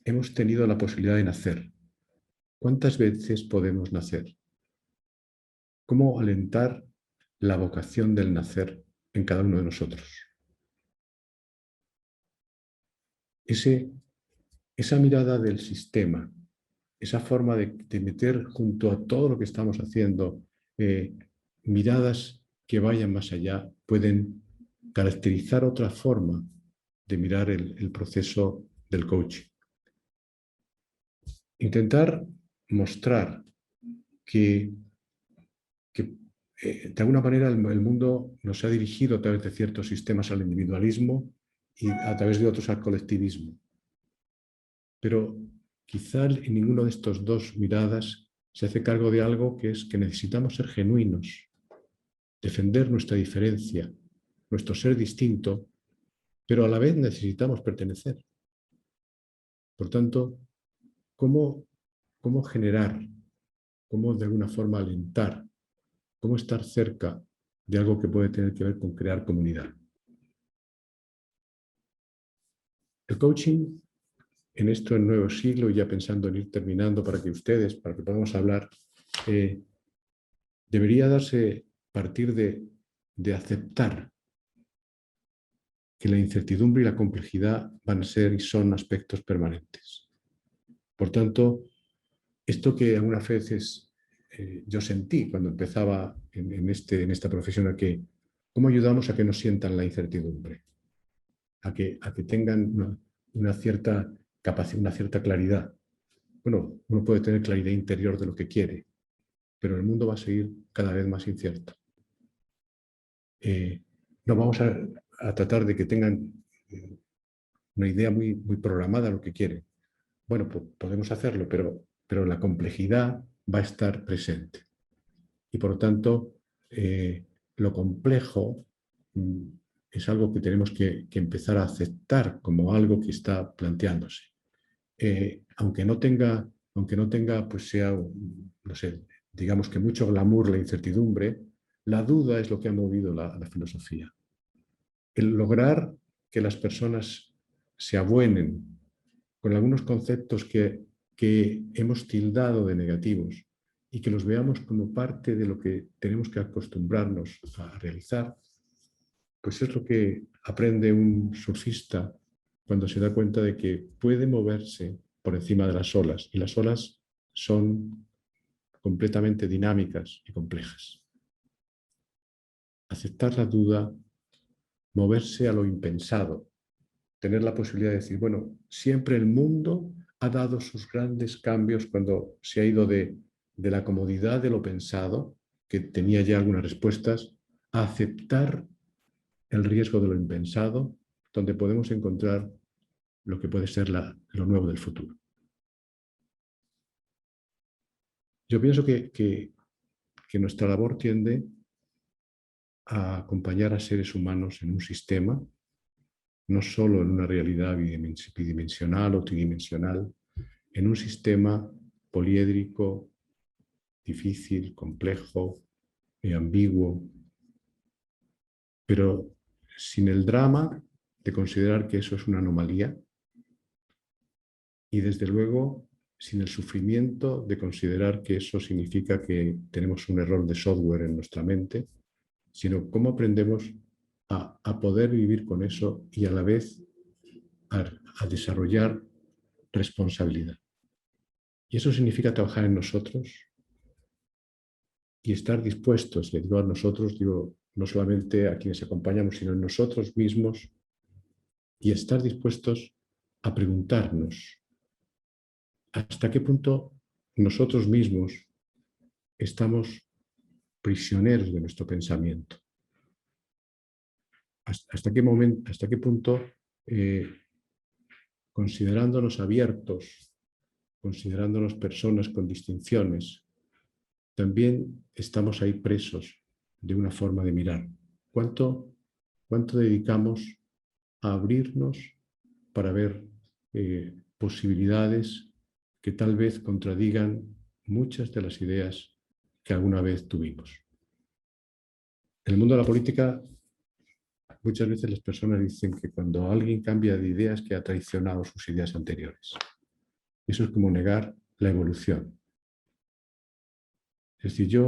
hemos tenido la posibilidad de nacer. ¿Cuántas veces podemos nacer? ¿Cómo alentar la vocación del nacer en cada uno de nosotros? Esa mirada del sistema, esa forma de meter junto a todo lo que estamos haciendo miradas que vayan más allá, pueden caracterizar otra forma de mirar el proceso del coaching. Intentar mostrar que de alguna manera el mundo nos ha dirigido a través de ciertos sistemas al individualismo y a través de otros al colectivismo. Pero quizá en ninguno de estos dos miradas se hace cargo de algo que es que necesitamos ser genuinos, defender nuestra diferencia, nuestro ser distinto, pero a la vez necesitamos pertenecer. Por tanto, ¿cómo generar, cómo de alguna forma alentar, cómo estar cerca de algo que puede tener que ver con crear comunidad? El coaching en esto el nuevo siglo, y ya pensando en ir terminando para que podamos hablar, debería partir de aceptar que la incertidumbre y la complejidad van a ser y son aspectos permanentes. Por tanto, esto que algunas veces yo sentí cuando empezaba en esta profesión, ¿cómo ayudamos a que no sientan la incertidumbre? A que tengan una cierta capacidad, una cierta claridad. Bueno, uno puede tener claridad interior de lo que quiere, pero el mundo va a seguir cada vez más incierto. No vamos a tratar de que tengan una idea muy, muy programada lo que quiere. Bueno, pues podemos hacerlo, pero la complejidad va a estar presente. Y por lo tanto, lo complejo es algo que tenemos que empezar a aceptar como algo que está planteándose. Aunque no tenga, pues sea, no sé, digamos que mucho glamour, la incertidumbre, la duda es lo que ha movido la filosofía. El lograr que las personas se abuenen con algunos conceptos que hemos tildado de negativos y que los veamos como parte de lo que tenemos que acostumbrarnos a realizar, pues es lo que aprende un surfista cuando se da cuenta de que puede moverse por encima de las olas, y las olas son completamente dinámicas y complejas. Aceptar la duda, moverse a lo impensado, tener la posibilidad de decir, bueno, siempre el mundo ha dado sus grandes cambios cuando se ha ido de la comodidad de lo pensado, que tenía ya algunas respuestas, a aceptar el riesgo de lo impensado, donde podemos encontrar lo que puede ser lo nuevo del futuro. Yo pienso que nuestra labor tiende a acompañar a seres humanos en un sistema, no solo en una realidad bidimensional o tridimensional, en un sistema poliédrico, difícil, complejo, ambiguo, pero sin el drama de considerar que eso es una anomalía, y desde luego sin el sufrimiento de considerar que eso significa que tenemos un error de software en nuestra mente, sino cómo aprendemos a poder vivir con eso y a la vez a desarrollar responsabilidad. Y eso significa trabajar en nosotros y estar dispuestos, le digo a nosotros, digo no solamente a quienes acompañamos, sino en nosotros mismos, y estar dispuestos a preguntarnos hasta qué punto nosotros mismos estamos prisioneros de nuestro pensamiento. Hasta qué punto, considerándonos abiertos, considerándonos personas con distinciones, también estamos ahí presos de una forma de mirar. ¿Cuánto dedicamos a abrirnos para ver posibilidades que tal vez contradigan muchas de las ideas que alguna vez tuvimos? En el mundo de la política, muchas veces las personas dicen que cuando alguien cambia de ideas, que ha traicionado sus ideas anteriores. Eso es como negar la evolución. Es decir,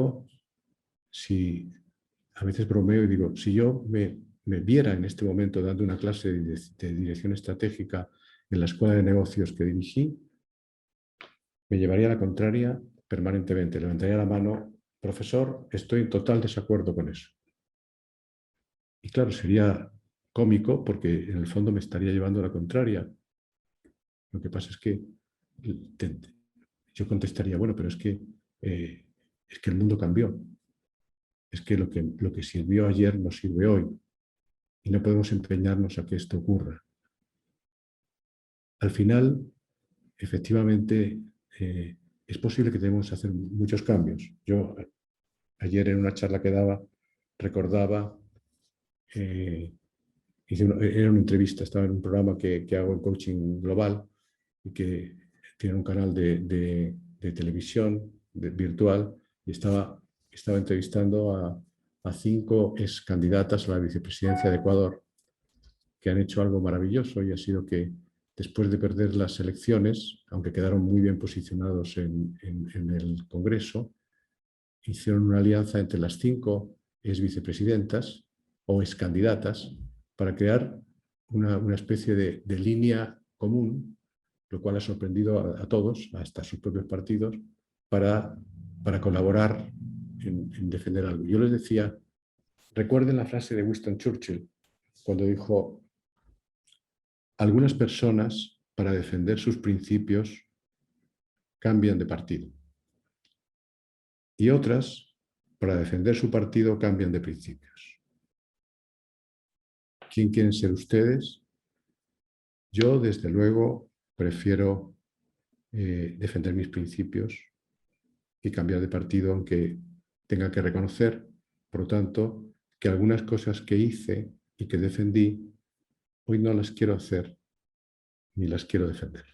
a veces bromeo y digo, si yo me viera en este momento dando una clase de dirección estratégica en la escuela de negocios que dirigí, me llevaría a la contraria permanentemente. Levantaría la mano, profesor, estoy en total desacuerdo con eso. Y claro, sería cómico porque en el fondo me estaría llevando a la contraria. Lo que pasa es que yo contestaría, bueno, pero es que el mundo cambió. Es que lo que sirvió ayer no sirve hoy. Y no podemos empeñarnos a que esto ocurra. Al final, efectivamente, es posible que tengamos que hacer muchos cambios. Yo ayer en una charla que daba, recordaba, era una entrevista, estaba en un programa que hago en coaching global y que tiene un canal de televisión virtual, y estaba entrevistando a 5 ex candidatas a la vicepresidencia de Ecuador que han hecho algo maravilloso, y ha sido que después de perder las elecciones, aunque quedaron muy bien posicionados en el Congreso, hicieron una alianza entre las 5 ex vicepresidentas o ex candidatas para crear una especie de línea común, lo cual ha sorprendido a todos, hasta sus propios partidos, para colaborar en defender algo. Yo les decía, recuerden la frase de Winston Churchill, cuando dijo: algunas personas, para defender sus principios, cambian de partido. Y otras, para defender su partido, cambian de principios. ¿Quién quieren ser ustedes? Yo, desde luego, prefiero defender mis principios y cambiar de partido, aunque tenga que reconocer, por lo tanto, que algunas cosas que hice y que defendí, hoy no las quiero hacer ni las quiero defender.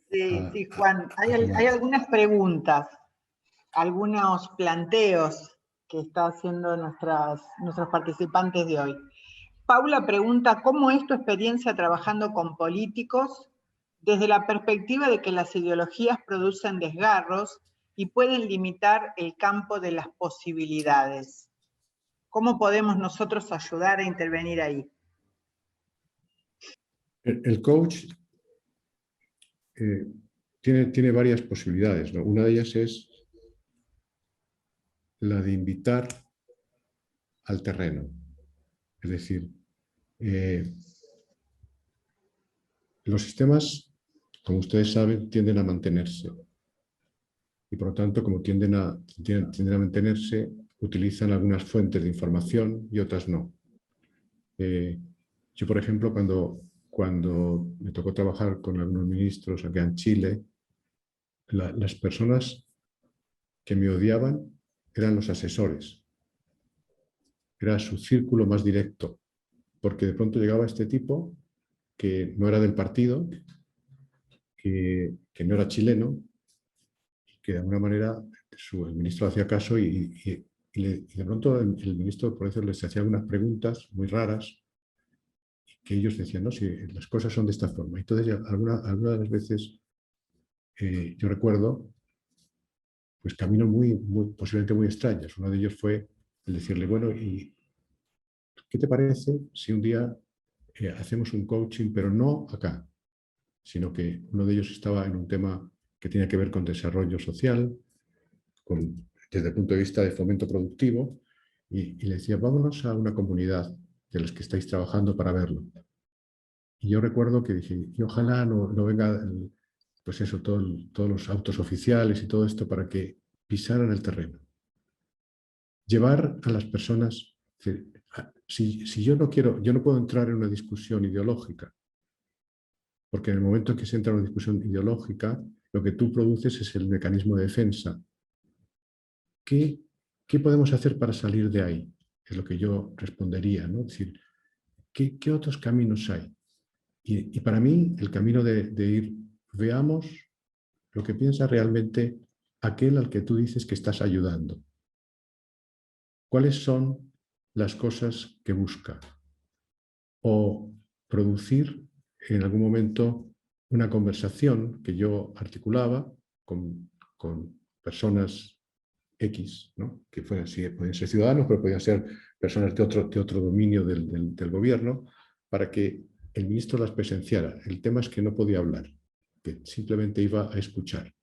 Sí, Juan, hay algunas preguntas, algunos planteos que están haciendo nuestros participantes de hoy. Paula pregunta, ¿cómo es tu experiencia trabajando con políticos desde la perspectiva de que las ideologías producen desgarros y pueden limitar el campo de las posibilidades? ¿Cómo podemos nosotros ayudar a intervenir ahí? El coach tiene varias posibilidades, ¿no? Una de ellas es la de invitar al terreno. Es decir, los sistemas, como ustedes saben, tienden a mantenerse. Y por lo tanto, como tienden a mantenerse, utilizan algunas fuentes de información y otras no. Yo, por ejemplo, cuando me tocó trabajar con algunos ministros acá en Chile, las personas que me odiaban eran los asesores. Era su círculo más directo, porque de pronto llegaba este tipo que no era del partido, que no era chileno, que de alguna manera el ministro hacía caso y de pronto el ministro por eso les hacía algunas preguntas muy raras que ellos decían, no, si las cosas son de esta forma. Entonces, algunas de las veces yo recuerdo pues caminos posiblemente muy extraños. Uno de ellos fue el decirle, bueno, ¿y qué te parece si un día hacemos un coaching, pero no acá, sino que uno de ellos estaba en un tema que tenía que ver con desarrollo social, desde el punto de vista de fomento productivo, y le decía, vámonos a una comunidad de las que estáis trabajando para verlo. Y yo recuerdo que dije, y ojalá no venga, pues eso, todos los autos oficiales y todo esto para que pisaran el terreno. Llevar a las personas, si yo no quiero, yo no puedo entrar en una discusión ideológica, porque en el momento en que se entra en una discusión ideológica, lo que tú produces es el mecanismo de defensa. ¿Qué podemos hacer para salir de ahí? Es lo que yo respondería, ¿no? Es decir, ¿qué otros caminos hay? Y para mí, el camino de ir, veamos lo que piensa realmente aquel al que tú dices que estás ayudando. ¿Cuáles son las cosas que busca? O producir en algún momento una conversación que yo articulaba con personas X, ¿no? Que podían ser ciudadanos, pero podían ser personas de otro dominio del gobierno, para que el ministro las presenciara. El tema es que no podía hablar, que simplemente iba a escuchar,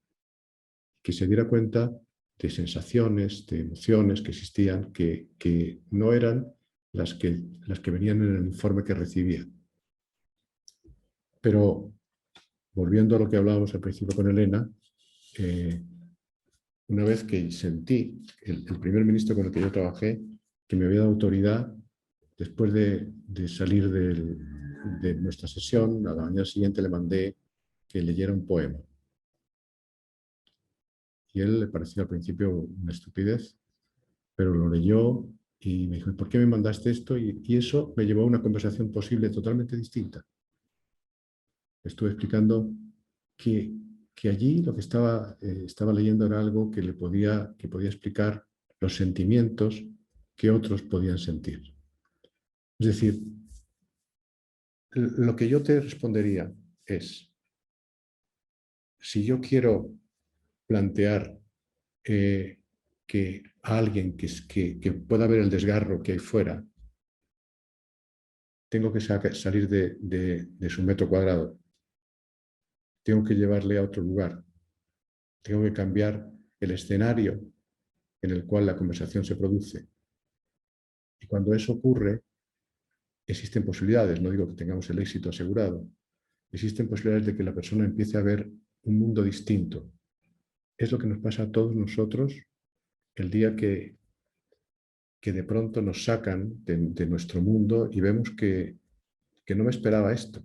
que se diera cuenta de sensaciones, de emociones que existían, que no eran las que venían en el informe que recibía. Pero, volviendo a lo que hablábamos al principio con Elena, una vez que sentí, el primer ministro con el que yo trabajé, que me había dado autoridad, después de salir de nuestra sesión, a la mañana siguiente le mandé que leyera un poema. Y a él le pareció al principio una estupidez, pero lo leyó y me dijo, ¿por qué me mandaste esto? Y eso me llevó a una conversación posible totalmente distinta. Estuve explicando que allí lo que estaba leyendo era algo que podía explicar los sentimientos que otros podían sentir. Es decir, lo que yo te respondería es, si yo quiero plantear que a alguien que pueda ver el desgarro que hay fuera, tengo que salir de su metro cuadrado, tengo que llevarle a otro lugar, tengo que cambiar el escenario en el cual la conversación se produce. Y cuando eso ocurre, existen posibilidades, no digo que tengamos el éxito asegurado, existen posibilidades de que la persona empiece a ver un mundo distinto. Es lo que nos pasa a todos nosotros el día que de pronto nos sacan de nuestro mundo y vemos que no me esperaba esto.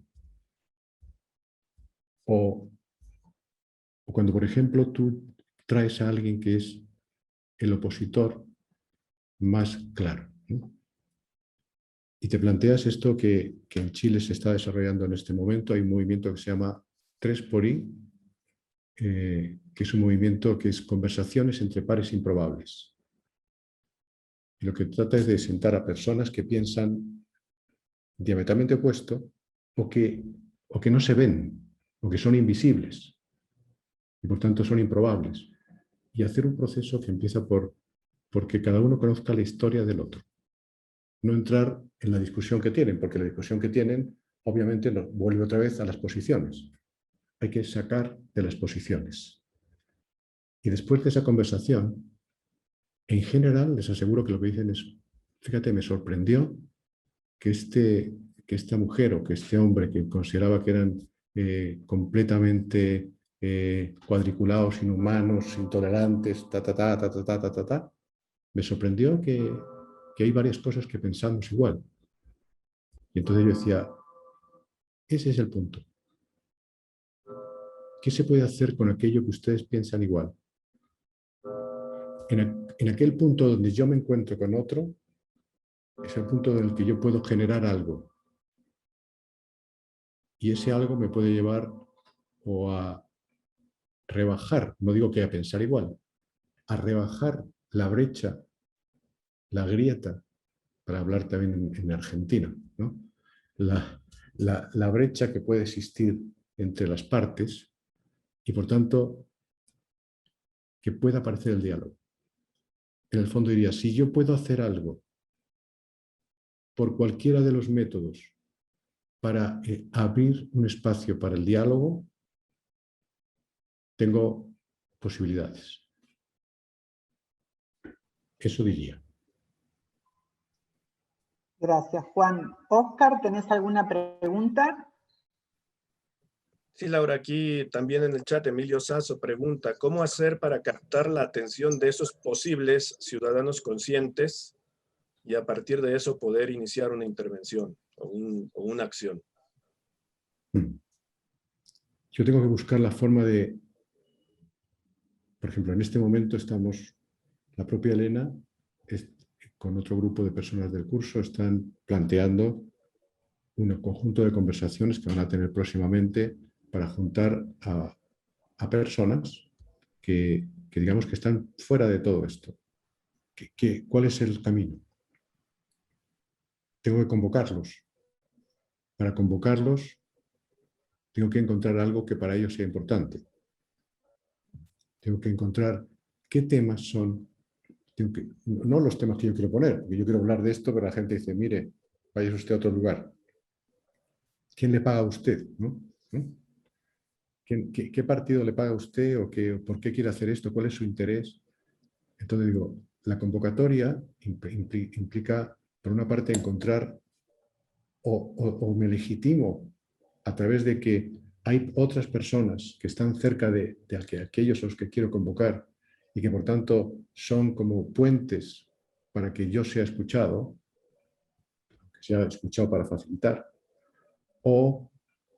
O cuando, por ejemplo, tú traes a alguien que es el opositor más claro, ¿no? Y te planteas esto que en Chile se está desarrollando en este momento. Hay un movimiento que se llama 3xI, que es un movimiento que es conversaciones entre pares improbables. Y lo que trata es de sentar a personas que piensan diametralmente opuesto o que no se ven, o que son invisibles y por tanto son improbables. Y hacer un proceso que empieza porque cada uno conozca la historia del otro. No entrar en la discusión que tienen, porque la discusión que tienen obviamente nos vuelve otra vez a las posiciones. Hay que sacar de las posiciones. Y después de esa conversación, en general, les aseguro que lo que dicen es, fíjate, me sorprendió que esta mujer o que este hombre que consideraba que eran completamente cuadriculados, inhumanos, intolerantes, me sorprendió que hay varias cosas que pensamos igual. Y entonces yo decía, ese es el punto. ¿Qué se puede hacer con aquello que ustedes piensan igual? En aquel punto donde yo me encuentro con otro, es el punto en el que yo puedo generar algo. Y ese algo me puede llevar o a rebajar, no digo que a pensar igual, a rebajar la brecha, la grieta, para hablar también en argentino, ¿no? La brecha que puede existir entre las partes y, por tanto, que pueda aparecer el diálogo. En el fondo diría, si yo puedo hacer algo por cualquiera de los métodos para abrir un espacio para el diálogo, tengo posibilidades. Eso diría. Gracias, Juan. Óscar, ¿tenés alguna pregunta? Sí, Laura, aquí también en el chat Emilio Sasso pregunta, ¿cómo hacer para captar la atención de esos posibles ciudadanos conscientes y a partir de eso poder iniciar una intervención o una acción? Yo tengo que buscar la forma de, por ejemplo, en este momento estamos, la propia Elena, con otro grupo de personas del curso, están planteando un conjunto de conversaciones que van a tener próximamente para juntar a personas que digamos que están fuera de todo esto. ¿Cuál es el camino? Tengo que convocarlos. Para convocarlos, tengo que encontrar algo que para ellos sea importante. Tengo que encontrar qué temas son, no los temas que yo quiero poner, porque yo quiero hablar de esto, pero la gente dice, mire, vaya usted a otro lugar. ¿Quién le paga a usted? ¿No? ¿Qué partido le paga a usted o por qué quiere hacer esto? ¿Cuál es su interés? Entonces digo, la convocatoria implica, por una parte, encontrar o me legitimo a través de que hay otras personas que están cerca de aquellos a los que quiero convocar y que por tanto son como puentes para que yo sea escuchado, que sea escuchado para facilitar, o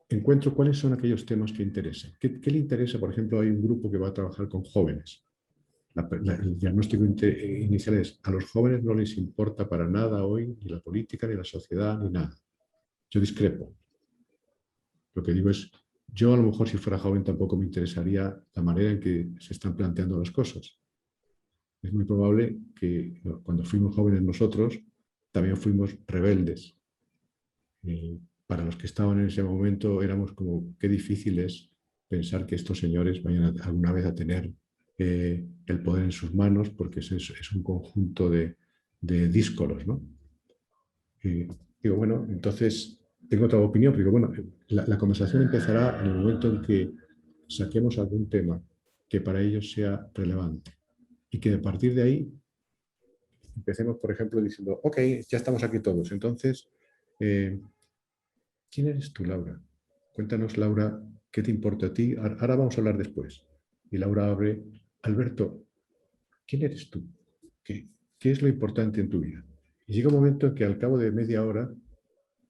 encuentro cuáles son aquellos temas que interesan. ¿Qué le interesa? Por ejemplo, hay un grupo que va a trabajar con jóvenes. El diagnóstico inicial es, a los jóvenes no les importa para nada hoy ni la política, ni la sociedad, ni nada. Yo discrepo. Lo que digo es, yo a lo mejor si fuera joven tampoco me interesaría la manera en que se están planteando las cosas. Es muy probable que cuando fuimos jóvenes nosotros también fuimos rebeldes. Para los que estaban en ese momento éramos como, qué difícil es pensar que estos señores vayan alguna vez a tener el poder en sus manos, porque es un conjunto de díscolos, ¿no? Digo, bueno, entonces tengo otra opinión, pero digo, bueno, la conversación empezará en el momento en que saquemos algún tema que para ellos sea relevante y que a partir de ahí empecemos, por ejemplo, diciendo, ok, ya estamos aquí todos, entonces, ¿quién eres tú, Laura? Cuéntanos, Laura, ¿qué te importa a ti? Ahora vamos a hablar después. Y Laura abre, Alberto, ¿quién eres tú? ¿Qué es lo importante en tu vida? Y llega un momento en que al cabo de media hora,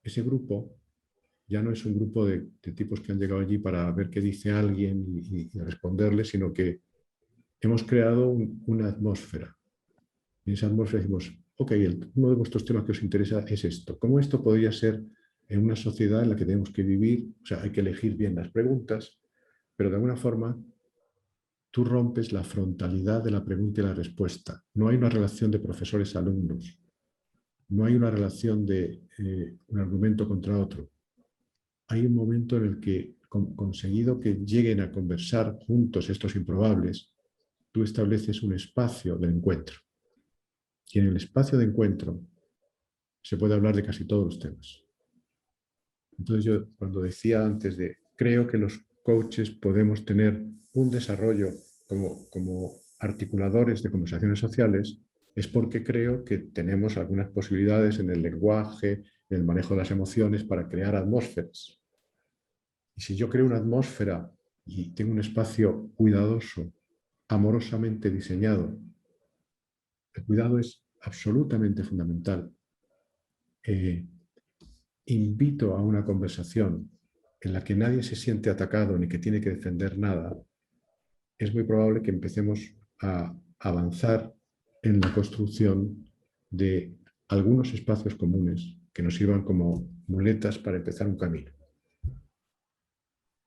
ese grupo ya no es un grupo de tipos que han llegado allí para ver qué dice alguien y responderle, sino que hemos creado una atmósfera. Y en esa atmósfera decimos, ok, uno de vuestros temas que os interesa es esto. ¿Cómo esto podría ser en una sociedad en la que tenemos que vivir? O sea, hay que elegir bien las preguntas, pero de alguna forma tú rompes la frontalidad de la pregunta y la respuesta. No hay una relación de profesores-alumnos. No hay una relación de un argumento contra otro. Hay un momento en el que, conseguido que lleguen a conversar juntos estos improbables, tú estableces un espacio de encuentro. Y en el espacio de encuentro se puede hablar de casi todos los temas. Entonces yo, cuando decía antes de, creo que los coaches podemos tener un desarrollo como articuladores de conversaciones sociales, es porque creo que tenemos algunas posibilidades en el lenguaje, en el manejo de las emociones para crear atmósferas. Y si yo creo una atmósfera y tengo un espacio cuidadoso, amorosamente diseñado, el cuidado es absolutamente fundamental. Invito a una conversación en la que nadie se siente atacado ni que tiene que defender nada, es muy probable que empecemos a avanzar en la construcción de algunos espacios comunes que nos sirvan como muletas para empezar un camino.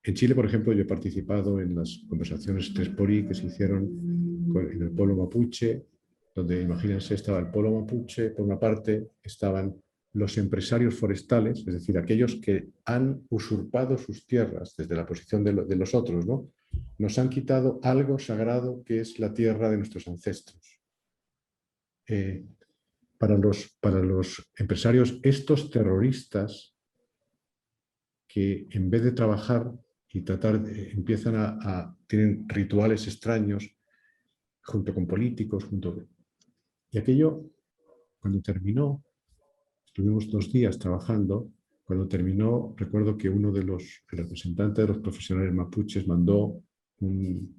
En Chile, por ejemplo, yo he participado en las conversaciones 3xI que se hicieron en el Polo Mapuche, donde, imagínense, estaba el Polo Mapuche, por una parte, estaban los empresarios forestales, es decir, aquellos que han usurpado sus tierras desde la posición de los otros, ¿no? Nos han quitado algo sagrado que es la tierra de nuestros ancestros. Para los empresarios, estos terroristas que en vez de trabajar y tratar, empiezan tienen rituales extraños junto con políticos, y aquello, cuando terminó, estuvimos 2 días trabajando. Cuando terminó, recuerdo que uno de los representantes de los profesionales mapuches mandó un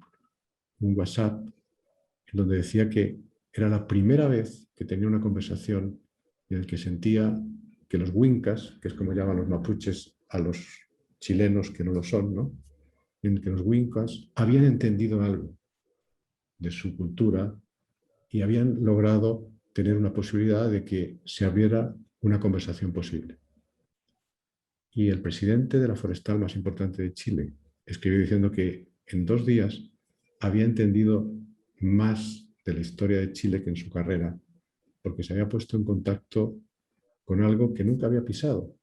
WhatsApp en donde decía que era la primera vez que tenía una conversación en la que sentía que los wincas, que es como llaman los mapuches a los chilenos que no lo son, ¿no? En que los wincas habían entendido algo de su cultura y habían logrado tener una posibilidad de que se abriera una conversación posible. Y el presidente de la forestal más importante de Chile escribió diciendo que en 2 días había entendido más de la historia de Chile que en su carrera, porque se había puesto en contacto con algo que nunca había pisado.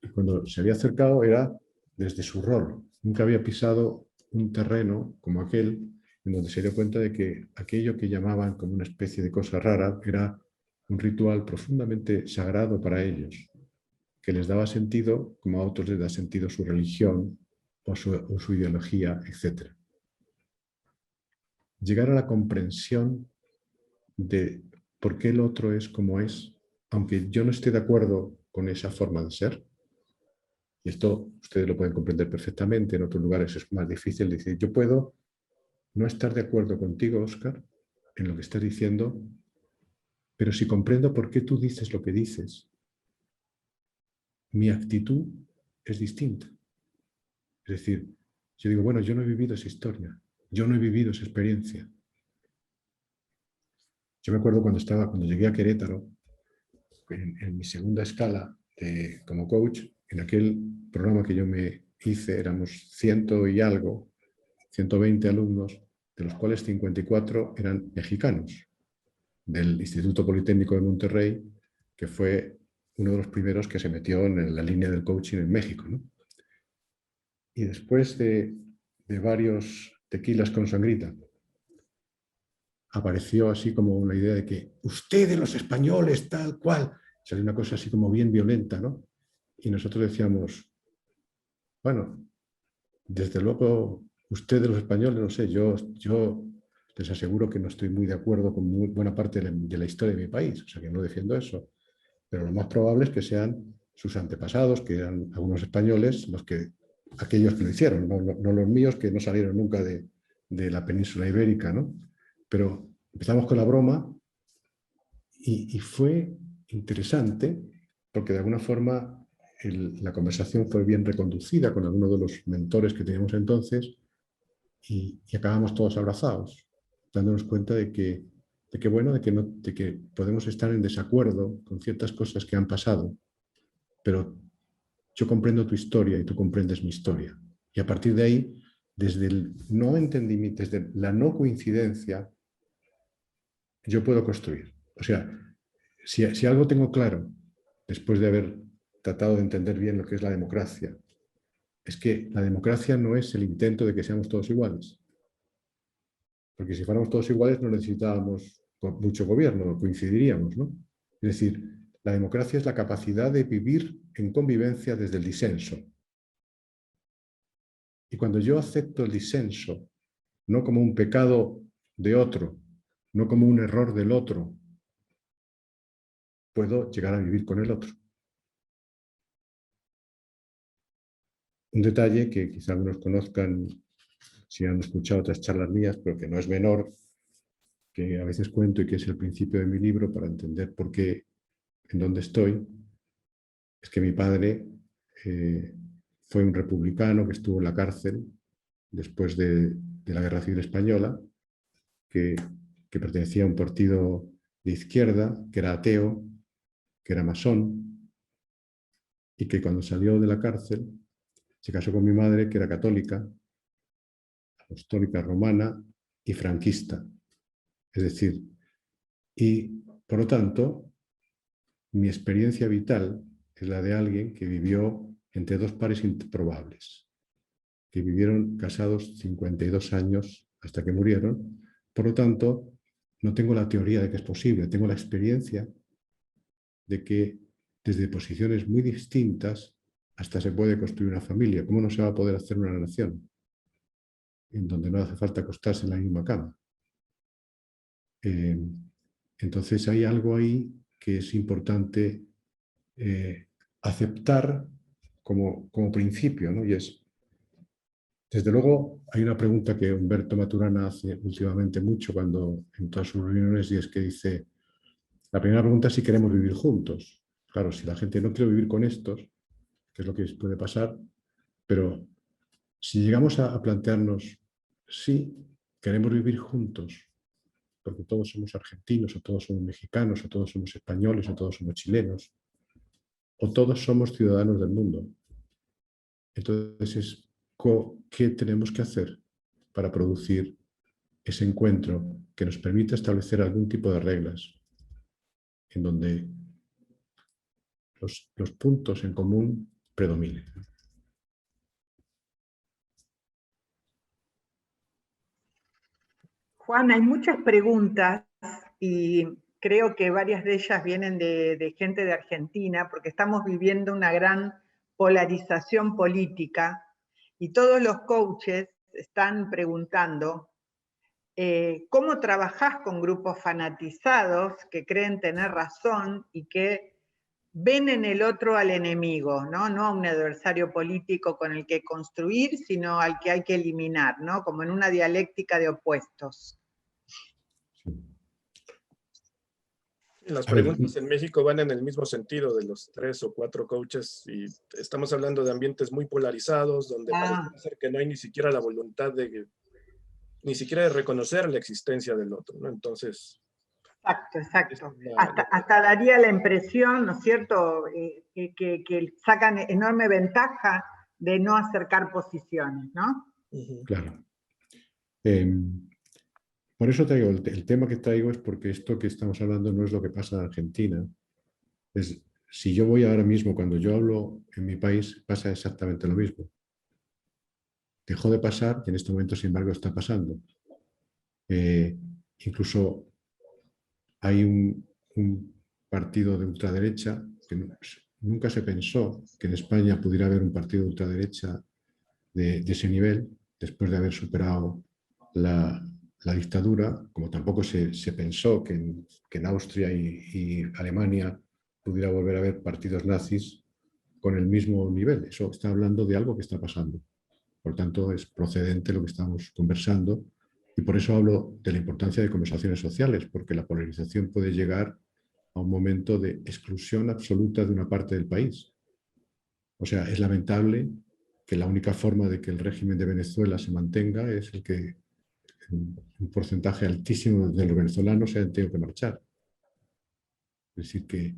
Y cuando se había acercado era desde su rol. Nunca había pisado un terreno como aquel, en donde se dio cuenta de que aquello que llamaban como una especie de cosa rara era un ritual profundamente sagrado para ellos, que les daba sentido, como a otros les da sentido su religión o su ideología, etc. Llegar a la comprensión de por qué el otro es como es, aunque yo no esté de acuerdo con esa forma de ser, y esto ustedes lo pueden comprender perfectamente, en otros lugares es más difícil decir, yo puedo no estar de acuerdo contigo, Óscar, en lo que estás diciendo, pero si comprendo por qué tú dices lo que dices, mi actitud es distinta. Es decir, yo digo, bueno, yo no he vivido esa historia, yo no he vivido esa experiencia. Yo me acuerdo cuando llegué a Querétaro, en mi segunda escala como coach, en aquel programa que yo me hice, éramos 100 y algo, 120 alumnos, de los cuales 54 eran mexicanos, del Instituto Politécnico de Monterrey, que fue uno de los primeros que se metió en la línea del coaching en México, ¿no? Y después de varios tequilas con sangrita, apareció así como la idea de que ustedes los españoles, tal cual, salió una cosa así como bien violenta, ¿no? Y nosotros decíamos, bueno, desde luego, ustedes los españoles, no sé, yo les aseguro que no estoy muy de acuerdo con muy buena parte de la historia de mi país, o sea que no defiendo eso, pero lo más probable es que sean sus antepasados, que eran algunos españoles, aquellos que lo hicieron, no los míos que no salieron nunca de la península ibérica, ¿no? Pero empezamos con la broma y fue interesante porque de alguna forma la conversación fue bien reconducida con algunos de los mentores que teníamos entonces y acabamos todos abrazados, dándonos cuenta de que podemos estar en desacuerdo con ciertas cosas que han pasado, pero yo comprendo tu historia y tú comprendes mi historia. Y a partir de ahí, desde el no entendimiento, desde la no coincidencia, yo puedo construir. O sea, si algo tengo claro, después de haber tratado de entender bien lo que es la democracia, es que la democracia no es el intento de que seamos todos iguales. Porque si fuéramos todos iguales no necesitábamos mucho gobierno, coincidiríamos, ¿no? Es decir, la democracia es la capacidad de vivir en convivencia desde el disenso. Y cuando yo acepto el disenso, no como un pecado de otro, no como un error del otro, puedo llegar a vivir con el otro. Un detalle que quizá algunos conozcan si han escuchado otras charlas mías, pero que no es menor, que a veces cuento y que es el principio de mi libro para entender por qué, en dónde estoy, es que mi padre fue un republicano que estuvo en la cárcel después de la Guerra Civil Española, que pertenecía a un partido de izquierda, que era ateo, que era masón, y que cuando salió de la cárcel se casó con mi madre, que era católica, apostólica romana y franquista. Es decir, y por lo tanto, mi experiencia vital es la de alguien que vivió entre dos pares improbables, que vivieron casados 52 años hasta que murieron. Por lo tanto, no tengo la teoría de que es posible, tengo la experiencia de que desde posiciones muy distintas hasta se puede construir una familia. ¿Cómo no se va a poder hacer una nación en donde no hace falta acostarse en la misma cama? Entonces hay algo ahí que es importante aceptar como principio, ¿no? Y es, desde luego, hay una pregunta que Humberto Maturana hace últimamente mucho cuando en todas sus reuniones, y es que dice, la primera pregunta es si queremos vivir juntos. Claro, si la gente no quiere vivir con estos, que es lo que puede pasar, pero si llegamos a plantearnos, sí, queremos vivir juntos, porque todos somos argentinos, o todos somos mexicanos, o todos somos españoles, o todos somos chilenos, o todos somos ciudadanos del mundo. Entonces, ¿qué tenemos que hacer para producir ese encuentro que nos permita establecer algún tipo de reglas en donde los puntos en común predominen? Juan, hay muchas preguntas y creo que varias de ellas vienen de gente de Argentina, porque estamos viviendo una gran polarización política y todos los coaches están preguntando cómo trabajás con grupos fanatizados que creen tener razón y que ven en el otro al enemigo, ¿no? No a un adversario político con el que construir, sino al que hay que eliminar, ¿no? Como en una dialéctica de opuestos. Las preguntas en México van en el mismo sentido de los 3 o 4 coaches y estamos hablando de ambientes muy polarizados donde parece ser que no hay ni siquiera la voluntad ni siquiera de reconocer la existencia del otro, ¿no? Entonces... Exacto. Hasta daría la impresión, ¿no es cierto?, que sacan enorme ventaja de no acercar posiciones, ¿no? Claro. Por eso traigo, el tema que traigo es porque esto que estamos hablando no es lo que pasa en Argentina. Si yo voy ahora mismo, cuando yo hablo en mi país, pasa exactamente lo mismo. Dejó de pasar y en este momento, sin embargo, está pasando. Incluso hay un partido de ultraderecha que nunca se pensó que en España pudiera haber un partido de ultraderecha de ese nivel, después de haber superado la dictadura, como tampoco se pensó que en Austria y Alemania pudiera volver a haber partidos nazis con el mismo nivel. Eso está hablando de algo que está pasando. Por tanto, es procedente lo que estamos conversando y por eso hablo de la importancia de conversaciones sociales, porque la polarización puede llegar a un momento de exclusión absoluta de una parte del país. O sea, es lamentable que la única forma de que el régimen de Venezuela se mantenga es el que un porcentaje altísimo de los venezolanos se han tenido que marchar. Es decir, que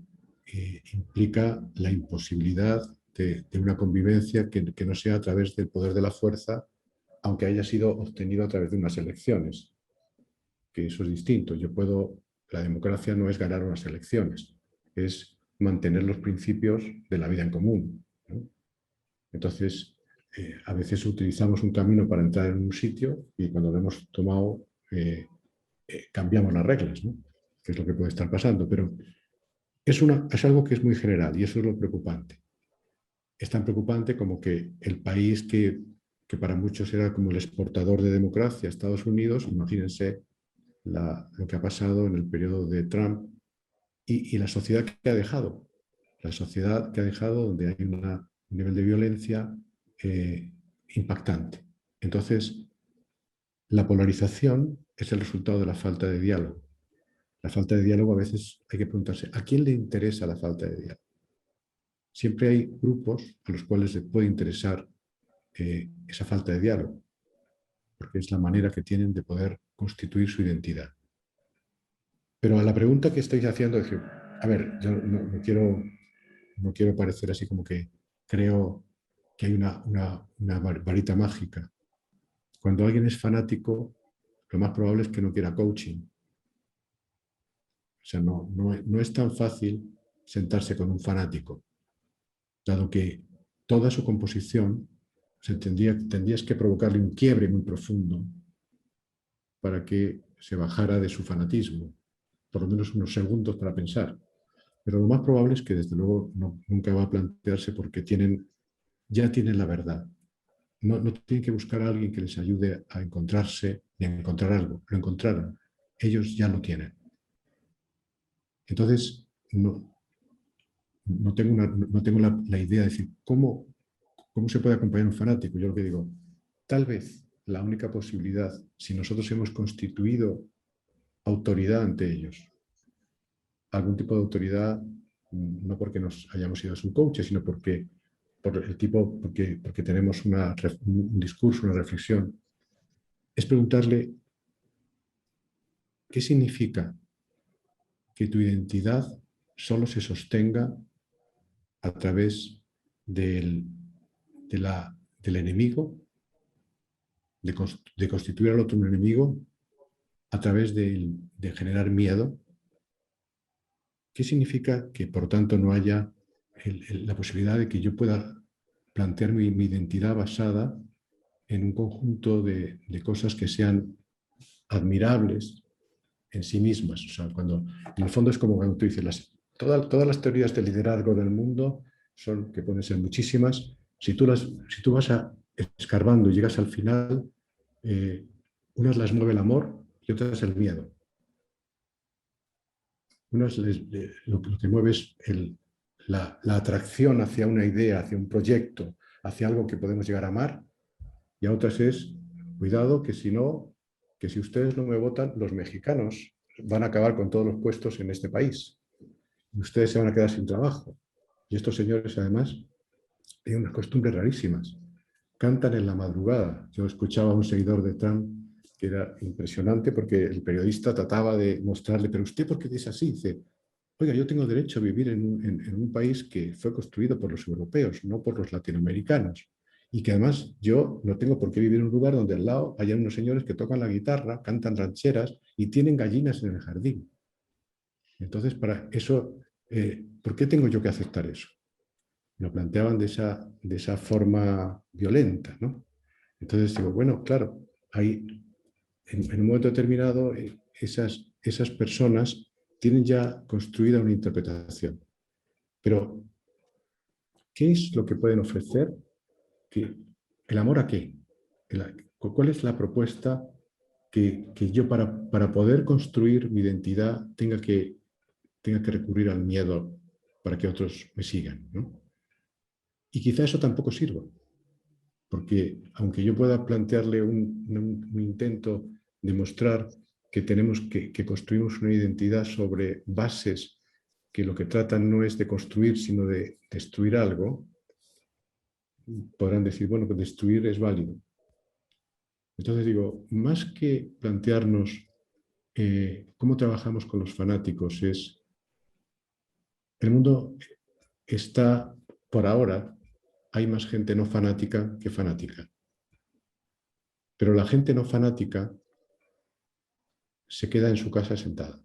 implica la imposibilidad de una convivencia que no sea a través del poder de la fuerza, aunque haya sido obtenido a través de unas elecciones, que eso es distinto. La democracia no es ganar unas elecciones, es mantener los principios de la vida en común, ¿no? Entonces, a veces utilizamos un camino para entrar en un sitio y cuando lo hemos tomado, cambiamos las reglas, ¿no? Que es lo que puede estar pasando. Pero es algo que es muy general y eso es lo preocupante. Es tan preocupante como que el país que para muchos era como el exportador de democracia, Estados Unidos, imagínense lo que ha pasado en el periodo de Trump y la sociedad que ha dejado. La sociedad que ha dejado donde hay un nivel de violencia impactante. Entonces, la polarización es el resultado de la falta de diálogo. La falta de diálogo a veces hay que preguntarse, ¿a quién le interesa la falta de diálogo? Siempre hay grupos a los cuales les puede interesar esa falta de diálogo, porque es la manera que tienen de poder constituir su identidad. Pero a la pregunta que estáis haciendo, es que, a ver, yo no quiero parecer así como que creo que hay una varita mágica. Cuando alguien es fanático, lo más probable es que no quiera coaching. O sea, no es tan fácil sentarse con un fanático, dado que toda su composición tendrías que provocarle un quiebre muy profundo para que se bajara de su fanatismo, por lo menos unos segundos para pensar. Pero lo más probable es que desde luego nunca va a plantearse porque ya tienen la verdad. No tienen que buscar a alguien que les ayude a encontrarse y a encontrar algo. Lo encontraron. Ellos ya lo tienen. Entonces, no tengo la idea de decir cómo se puede acompañar a un fanático. Yo lo que digo, tal vez la única posibilidad, si nosotros hemos constituido autoridad ante ellos, algún tipo de autoridad, no porque nos hayamos ido a su coach, sino porque tenemos un discurso, una reflexión, es preguntarle qué significa que tu identidad solo se sostenga a través del enemigo, de constituir al otro un enemigo, a través de generar miedo. ¿Qué significa que, por tanto, no haya la posibilidad de que yo pueda plantear mi identidad basada en un conjunto de cosas que sean admirables en sí mismas? O sea, en el fondo es como cuando tú dices, todas las teorías de liderazgo del mundo que pueden ser muchísimas, si tú vas escarbando y llegas al final, unas las mueve el amor y otras el miedo. Unas lo que mueve es la atracción hacia una idea, hacia un proyecto, hacia algo que podemos llegar a amar, y a otras es, cuidado, que si ustedes no me votan, los mexicanos van a acabar con todos los puestos en este país. Y ustedes se van a quedar sin trabajo. Y estos señores, además, tienen unas costumbres rarísimas. Cantan en la madrugada. Yo escuchaba a un seguidor de Trump que era impresionante porque el periodista trataba de mostrarle, pero usted, ¿por qué es así? Dice, oiga, yo tengo derecho a vivir en un país que fue construido por los europeos, no por los latinoamericanos. Y que además yo no tengo por qué vivir en un lugar donde al lado hayan unos señores que tocan la guitarra, cantan rancheras y tienen gallinas en el jardín. Entonces, para eso, ¿por qué tengo yo que aceptar eso? Lo planteaban de esa forma violenta, ¿no? Entonces digo, bueno, claro, en un momento determinado esas personas tienen ya construida una interpretación. Pero, ¿qué es lo que pueden ofrecer? ¿El amor a qué? ¿Cuál es la propuesta que yo para poder construir mi identidad tenga que recurrir al miedo para que otros me sigan, ¿no? Y quizá eso tampoco sirva, porque aunque yo pueda plantearle un intento de mostrar que construimos una identidad sobre bases que lo que tratan no es de construir, sino de destruir algo, podrán decir, bueno, pues destruir es válido. Entonces digo, más que plantearnos cómo trabajamos con los fanáticos, el mundo está, por ahora, hay más gente no fanática que fanática. Pero la gente no fanática se queda en su casa sentada.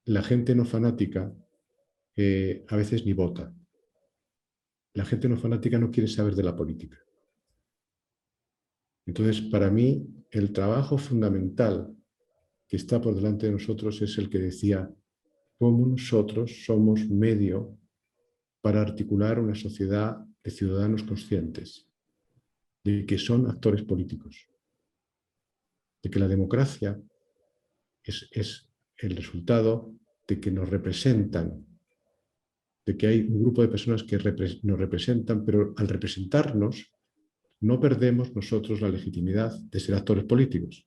La gente no fanática a veces ni vota. La gente no fanática no quiere saber de la política. Entonces, para mí, el trabajo fundamental que está por delante de nosotros es el que decía cómo nosotros somos medio para articular una sociedad de ciudadanos conscientes, de que son actores políticos, de que la democracia es el resultado de que nos representan, de que hay un grupo de personas que nos representan, pero al representarnos no perdemos nosotros la legitimidad de ser actores políticos.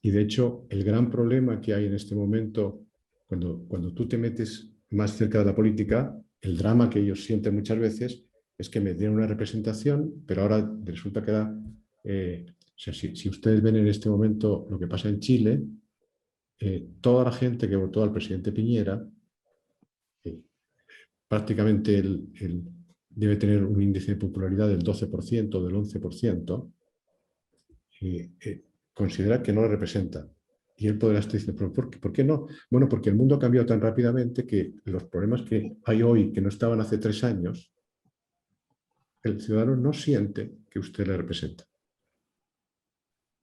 Y de hecho, el gran problema que hay en este momento, cuando tú te metes más cerca de la política, el drama que ellos sienten muchas veces es que me dieron una representación, pero ahora resulta que era... o sea, si ustedes ven en este momento lo que pasa en Chile, toda la gente que votó al presidente Piñera, prácticamente debe tener un índice de popularidad del 12%, del 11%, considera que no lo representa. Y él podrá estar diciendo, ¿por qué no? Bueno, porque el mundo ha cambiado tan rápidamente que los problemas que hay hoy, que no estaban hace 3 años, el ciudadano no siente que usted le representa.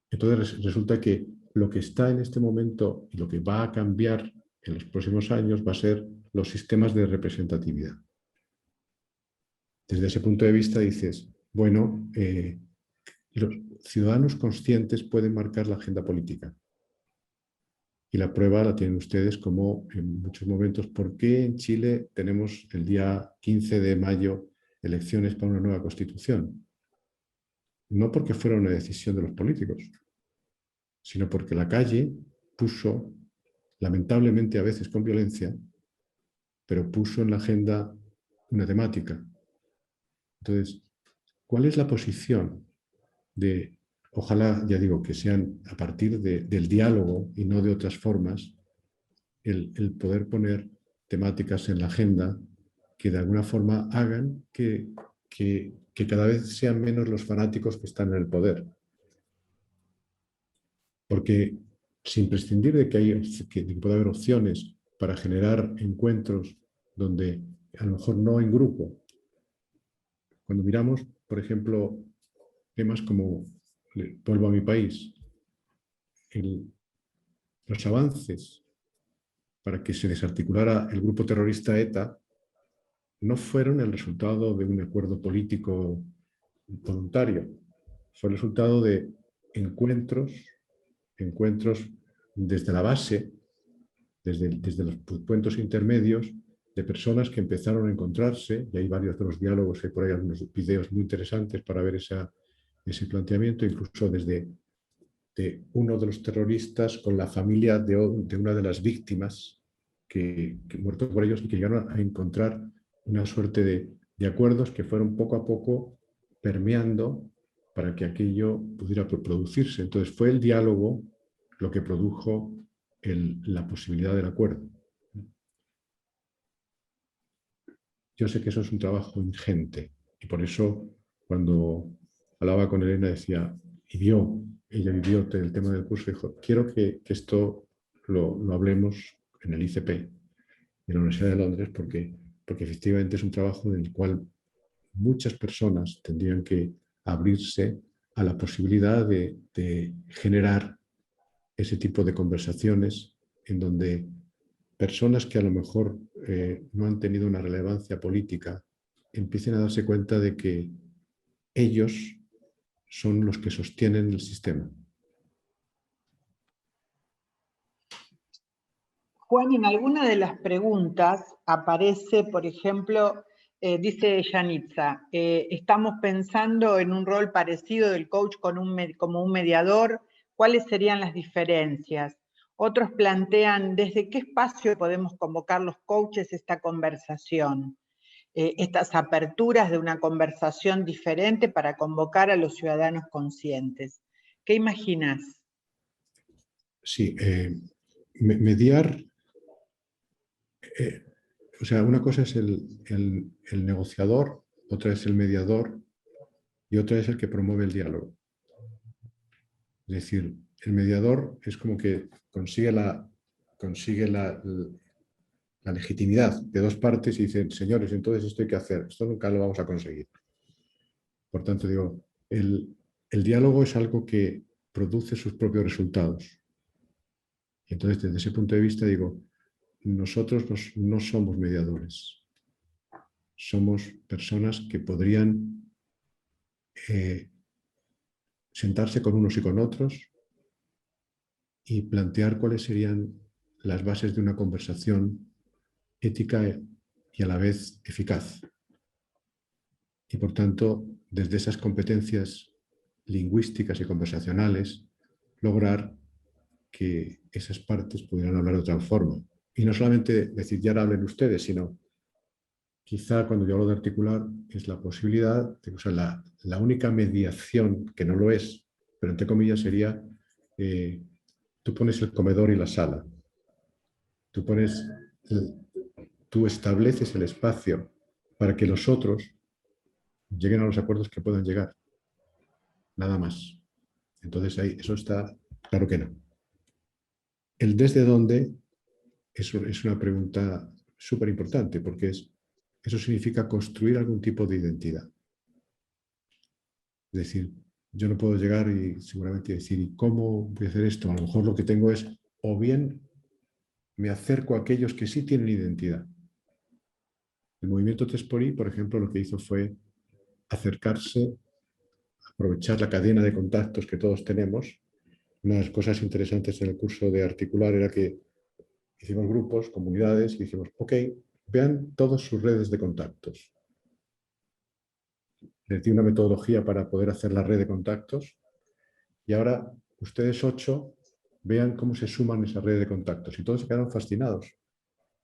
Entonces resulta que lo que está en este momento y lo que va a cambiar en los próximos años va a ser los sistemas de representatividad. Desde ese punto de vista dices, bueno, los ciudadanos conscientes pueden marcar la agenda política. Y la prueba la tienen ustedes como en muchos momentos. ¿Por qué en Chile tenemos el día 15 de mayo elecciones para una nueva constitución? No porque fuera una decisión de los políticos, sino porque la calle puso, lamentablemente a veces con violencia, pero puso en la agenda una temática. Entonces, ¿cuál es la posición de, ojalá, ya digo, que sean a partir del diálogo y no de otras formas, el poder poner temáticas en la agenda que de alguna forma hagan que cada vez sean menos los fanáticos que están en el poder? Porque sin prescindir de que pueda haber opciones para generar encuentros donde a lo mejor no en grupo. Cuando miramos, por ejemplo, temas como, vuelvo a mi país, los avances para que se desarticulara el grupo terrorista ETA no fueron el resultado de un acuerdo político voluntario, fue el resultado de encuentros desde la base, desde los puntos intermedios, de personas que empezaron a encontrarse, y hay varios de los diálogos, hay por ahí algunos videos muy interesantes para ver ese planteamiento, incluso desde uno de los terroristas con la familia de una de las víctimas que muerto por ellos, y que llegaron a encontrar una suerte de acuerdos que fueron poco a poco permeando para que aquello pudiera producirse. Entonces fue el diálogo lo que produjo la posibilidad del acuerdo. Yo sé que eso es un trabajo ingente, y por eso cuando hablaba con Elena decía, ella vivió el tema del curso, y dijo, quiero que esto lo hablemos en el ICP, en la Universidad de Londres, porque efectivamente es un trabajo en el cual muchas personas tendrían que abrirse a la posibilidad de generar ese tipo de conversaciones en donde personas que a lo mejor no han tenido una relevancia política empiecen a darse cuenta de que ellos son los que sostienen el sistema. Juan, en alguna de las preguntas aparece, por ejemplo, dice Yanitza, estamos pensando en un rol parecido del coach como un mediador, ¿cuáles serían las diferencias? Otros plantean, ¿desde qué espacio podemos convocar los coaches esta conversación? estas aperturas de una conversación diferente para convocar a los ciudadanos conscientes. ¿Qué imaginas? Sí, mediar, o sea, una cosa es el negociador, otra es el mediador y otra es el que promueve el diálogo. Es decir, el mediador es como que consigue la legitimidad de dos partes y dicen, señores, entonces esto hay que hacer, esto nunca lo vamos a conseguir. Por tanto, digo, el diálogo es algo que produce sus propios resultados. Y entonces, desde ese punto de vista, digo, nosotros no somos mediadores. Somos personas que podrían sentarse con unos y con otros y plantear cuáles serían las bases de una conversación ética y a la vez eficaz. Y por tanto, desde esas competencias lingüísticas y conversacionales, lograr que esas partes pudieran hablar de otra forma. Y no solamente decir, ya ahora hablen ustedes, sino quizá cuando yo hablo de articular es la posibilidad, de, o sea, la única mediación, que no lo es, pero entre comillas sería, tú pones el comedor y la sala. Tú estableces el espacio para que los otros lleguen a los acuerdos que puedan llegar. Nada más. Entonces ahí, eso está claro que no. El desde dónde es una pregunta súper importante porque eso significa construir algún tipo de identidad. Es decir, yo no puedo llegar y seguramente decir, ¿y cómo voy a hacer esto? A lo mejor lo que tengo es, o bien me acerco a aquellos que sí tienen identidad. El movimiento 3xI, por ejemplo, lo que hizo fue acercarse, aprovechar la cadena de contactos que todos tenemos. Una de las cosas interesantes en el curso de articular era que hicimos grupos, comunidades, y dijimos, ok, vean todas sus redes de contactos. Les di una metodología para poder hacer la red de contactos y ahora ustedes 8 vean cómo se suman esa red de contactos. Y todos se quedaron fascinados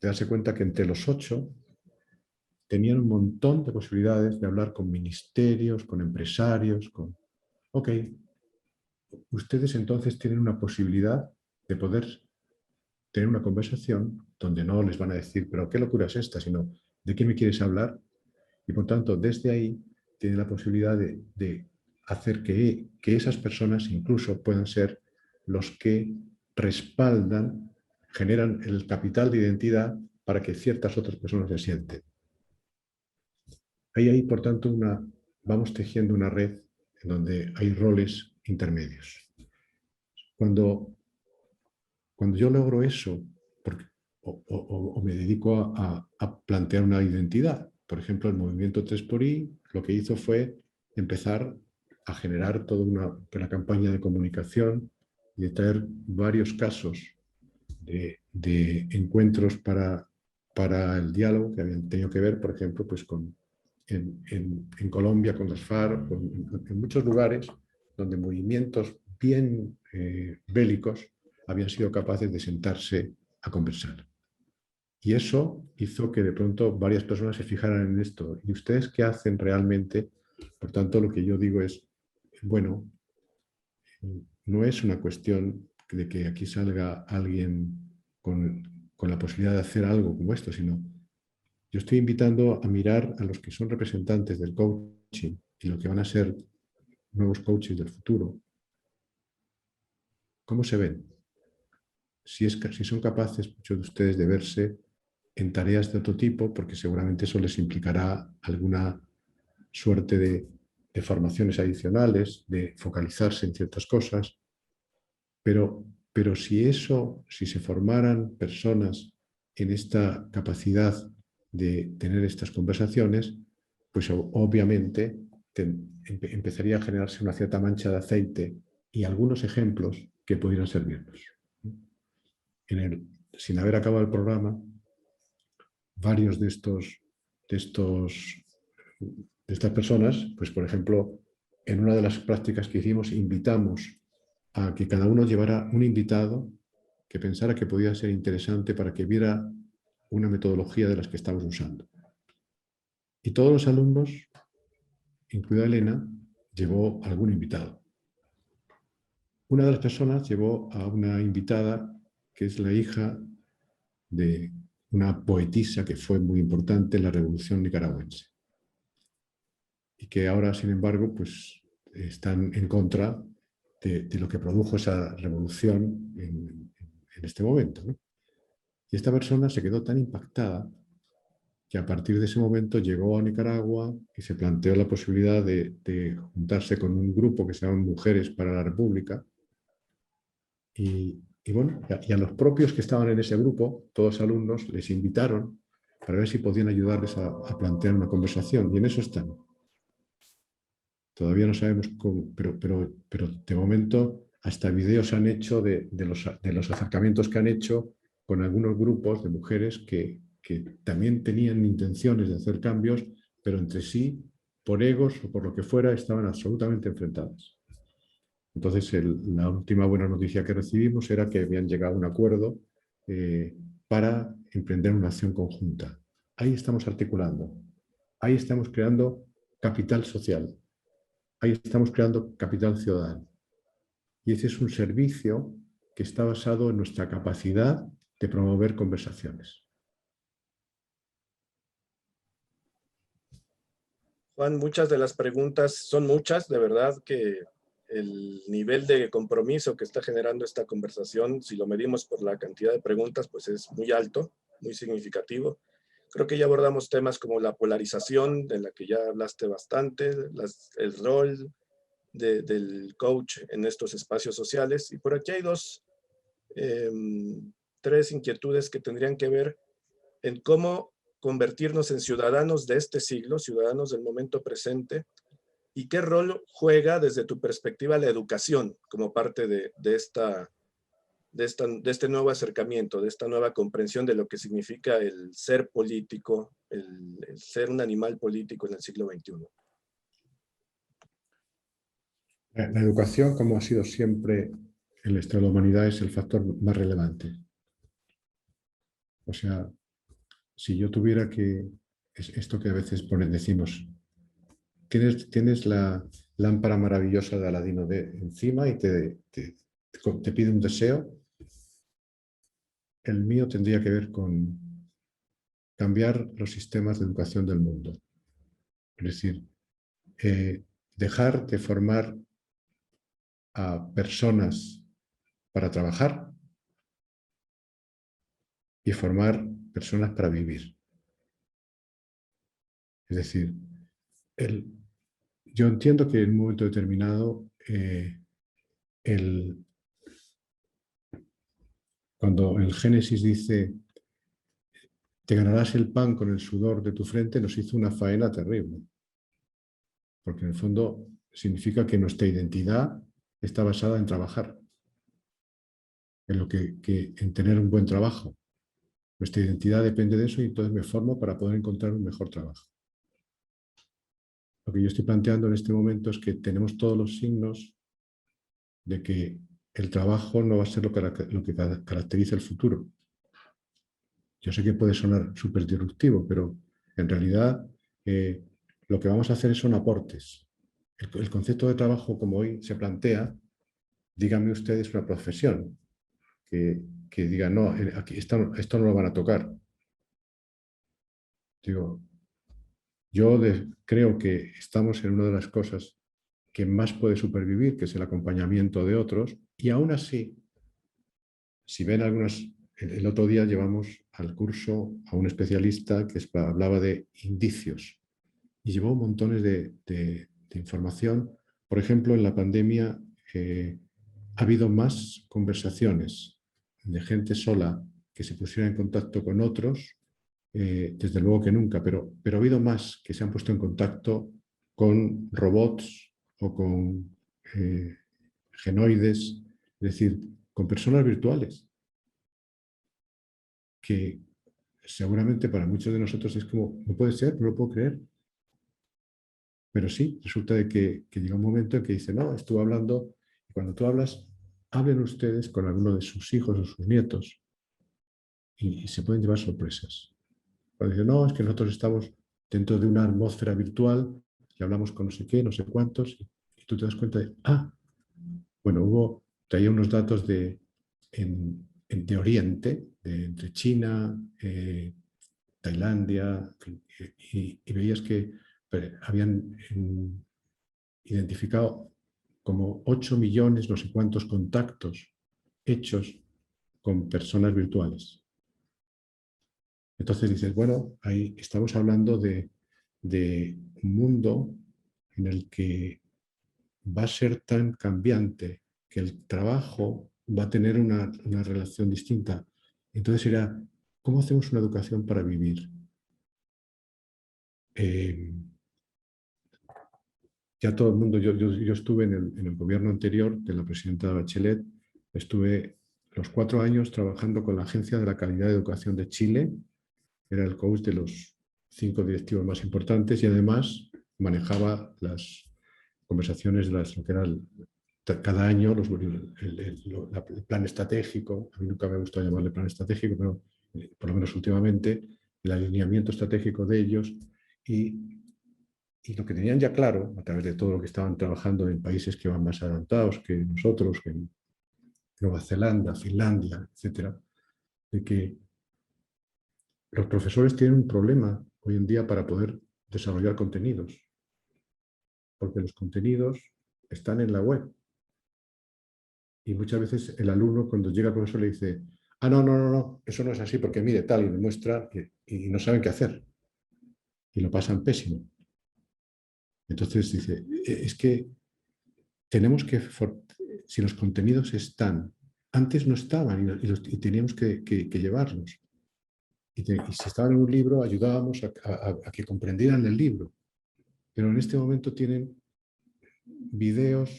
de darse cuenta que entre los 8 tenían un montón de posibilidades de hablar con ministerios, con empresarios, con... Ok, ustedes entonces tienen una posibilidad de poder tener una conversación donde no les van a decir, pero qué locura es esta, sino de qué me quieres hablar. Y por tanto, desde ahí tienen la posibilidad de hacer que esas personas incluso puedan ser los que respaldan, generan el capital de identidad para que ciertas otras personas se sienten. Ahí hay, por tanto, vamos tejiendo una red en donde hay roles intermedios. Cuando yo logro eso, o me dedico a plantear una identidad, por ejemplo, el movimiento 3xI lo que hizo fue empezar a generar toda una campaña de comunicación y de traer varios casos de encuentros para el diálogo que habían tenido que ver, por ejemplo, pues en Colombia con las FARC, en muchos lugares donde movimientos bien bélicos habían sido capaces de sentarse a conversar. Y eso hizo que de pronto varias personas se fijaran en esto. ¿Y ustedes qué hacen realmente? Por tanto, lo que yo digo es, bueno, no es una cuestión de que aquí salga alguien con la posibilidad de hacer algo como esto, sino yo estoy invitando a mirar a los que son representantes del coaching y lo que van a ser nuevos coaches del futuro. ¿Cómo se ven? Si son capaces, muchos de ustedes, de verse en tareas de otro tipo, porque seguramente eso les implicará alguna suerte de formaciones adicionales, de focalizarse en ciertas cosas, pero si se formaran personas en esta capacidad de tener estas conversaciones, pues obviamente empezaría a generarse una cierta mancha de aceite y algunos ejemplos que pudieran servirnos. Sin haber acabado el programa, varios de estas personas, pues por ejemplo, en una de las prácticas que hicimos, invitamos a que cada uno llevara un invitado que pensara que podía ser interesante para que viera una metodología de las que estamos usando. Y todos los alumnos, incluida Elena, llevó algún invitado. Una de las personas llevó a una invitada que es la hija de una poetisa que fue muy importante en la Revolución Nicaragüense y que ahora, sin embargo, pues, están en contra de lo que produjo esa revolución en este momento, ¿no? Y esta persona se quedó tan impactada que a partir de ese momento llegó a Nicaragua y se planteó la posibilidad de juntarse con un grupo que se llama Mujeres para la República. Y bueno, y a los propios que estaban en ese grupo, todos alumnos, les invitaron para ver si podían ayudarles a plantear una conversación. Y en eso están. Todavía no sabemos cómo, pero de momento hasta videos han hecho de los acercamientos que han hecho con algunos grupos de mujeres que también tenían intenciones de hacer cambios, pero entre sí, por egos o por lo que fuera, estaban absolutamente enfrentadas. Entonces, la última buena noticia que recibimos era que habían llegado a un acuerdo para emprender una acción conjunta. Ahí estamos articulando, ahí estamos creando capital social, ahí estamos creando capital ciudadano. Y ese es un servicio que está basado en nuestra capacidad de promover conversaciones. Juan, muchas de las preguntas, son muchas, de verdad que el nivel de compromiso que está generando esta conversación, si lo medimos por la cantidad de preguntas, pues es muy alto, muy significativo. Creo que ya abordamos temas como la polarización, de la que ya hablaste bastante, el rol del coach en estos espacios sociales. Y por aquí hay tres inquietudes que tendrían que ver en cómo convertirnos en ciudadanos de este siglo, ciudadanos del momento presente, y qué rol juega desde tu perspectiva la educación como parte de este nuevo acercamiento, de esta nueva comprensión de lo que significa el ser político, el ser un animal político en el siglo XXI. La educación, como ha sido siempre en la historia de la humanidad, es el factor más relevante. O sea, si yo tuviera que... Es esto que a veces decimos, tienes la lámpara maravillosa de Aladino encima y te pide un deseo. El mío tendría que ver con cambiar los sistemas de educación del mundo. Es decir, dejar de formar a personas para trabajar y formar personas para vivir. Es decir, yo entiendo que en un momento determinado, cuando el Génesis dice te ganarás el pan con el sudor de tu frente, nos hizo una faena terrible. Porque en el fondo significa que nuestra identidad está basada en trabajar, en tener un buen trabajo. Nuestra identidad depende de eso y entonces me formo para poder encontrar un mejor trabajo. Lo que yo estoy planteando en este momento es que tenemos todos los signos de que el trabajo no va a ser lo que caracteriza el futuro. Yo sé que puede sonar súper disruptivo, pero en realidad lo que vamos a hacer son aportes. El concepto de trabajo, como hoy se plantea, díganme ustedes una profesión que diga, no, aquí esto no lo van a tocar. Digo, yo creo que estamos en una de las cosas que más puede supervivir, que es el acompañamiento de otros, y aún así, si ven algunas... El otro día llevamos al curso a un especialista que hablaba de indicios y llevó montones de información. Por ejemplo, en la pandemia ha habido más conversaciones de gente sola que se pusiera en contacto con otros, desde luego que nunca, pero ha habido más que se han puesto en contacto con robots o con genoides, es decir, con personas virtuales, que seguramente para muchos de nosotros es como, no puede ser, no lo puedo creer. Pero sí, resulta de que llega un momento en que dice, no, estuve hablando, y cuando tú hablas, hablen ustedes con alguno de sus hijos o sus nietos y se pueden llevar sorpresas. Cuando dicen, no, es que nosotros estamos dentro de una atmósfera virtual y hablamos con no sé qué, no sé cuántos, y tú te das cuenta de, bueno, traía unos datos de Oriente, entre China, Tailandia, en fin, y veías que habían identificado como 8 millones, no sé cuántos contactos hechos con personas virtuales. Entonces dices, bueno, ahí estamos hablando de un mundo en el que va a ser tan cambiante que el trabajo va a tener una relación distinta. Entonces era, ¿cómo hacemos una educación para vivir? Ya todo el mundo, yo estuve en el gobierno anterior de la presidenta Bachelet, estuve los 4 años trabajando con la Agencia de la Calidad de Educación de Chile, era el coach de los 5 directivos más importantes y además manejaba las conversaciones de lo que era cada año el plan estratégico. A mí nunca me gustó llamarle plan estratégico, pero por lo menos últimamente el alineamiento estratégico de ellos y lo que tenían ya claro, a través de todo lo que estaban trabajando en países que van más adelantados que nosotros, que en Nueva Zelanda, Finlandia, etcétera, de que los profesores tienen un problema hoy en día para poder desarrollar contenidos, porque los contenidos están en la web. Y muchas veces el alumno, cuando llega al profesor, le dice, no, eso no es así, porque mire tal, y le muestra, y no saben qué hacer. Y lo pasan pésimo. Entonces dice, es que tenemos que, si los contenidos están, antes no estaban y teníamos que llevarlos. Y si estaban en un libro, ayudábamos a que comprendieran el libro. Pero en este momento tienen videos,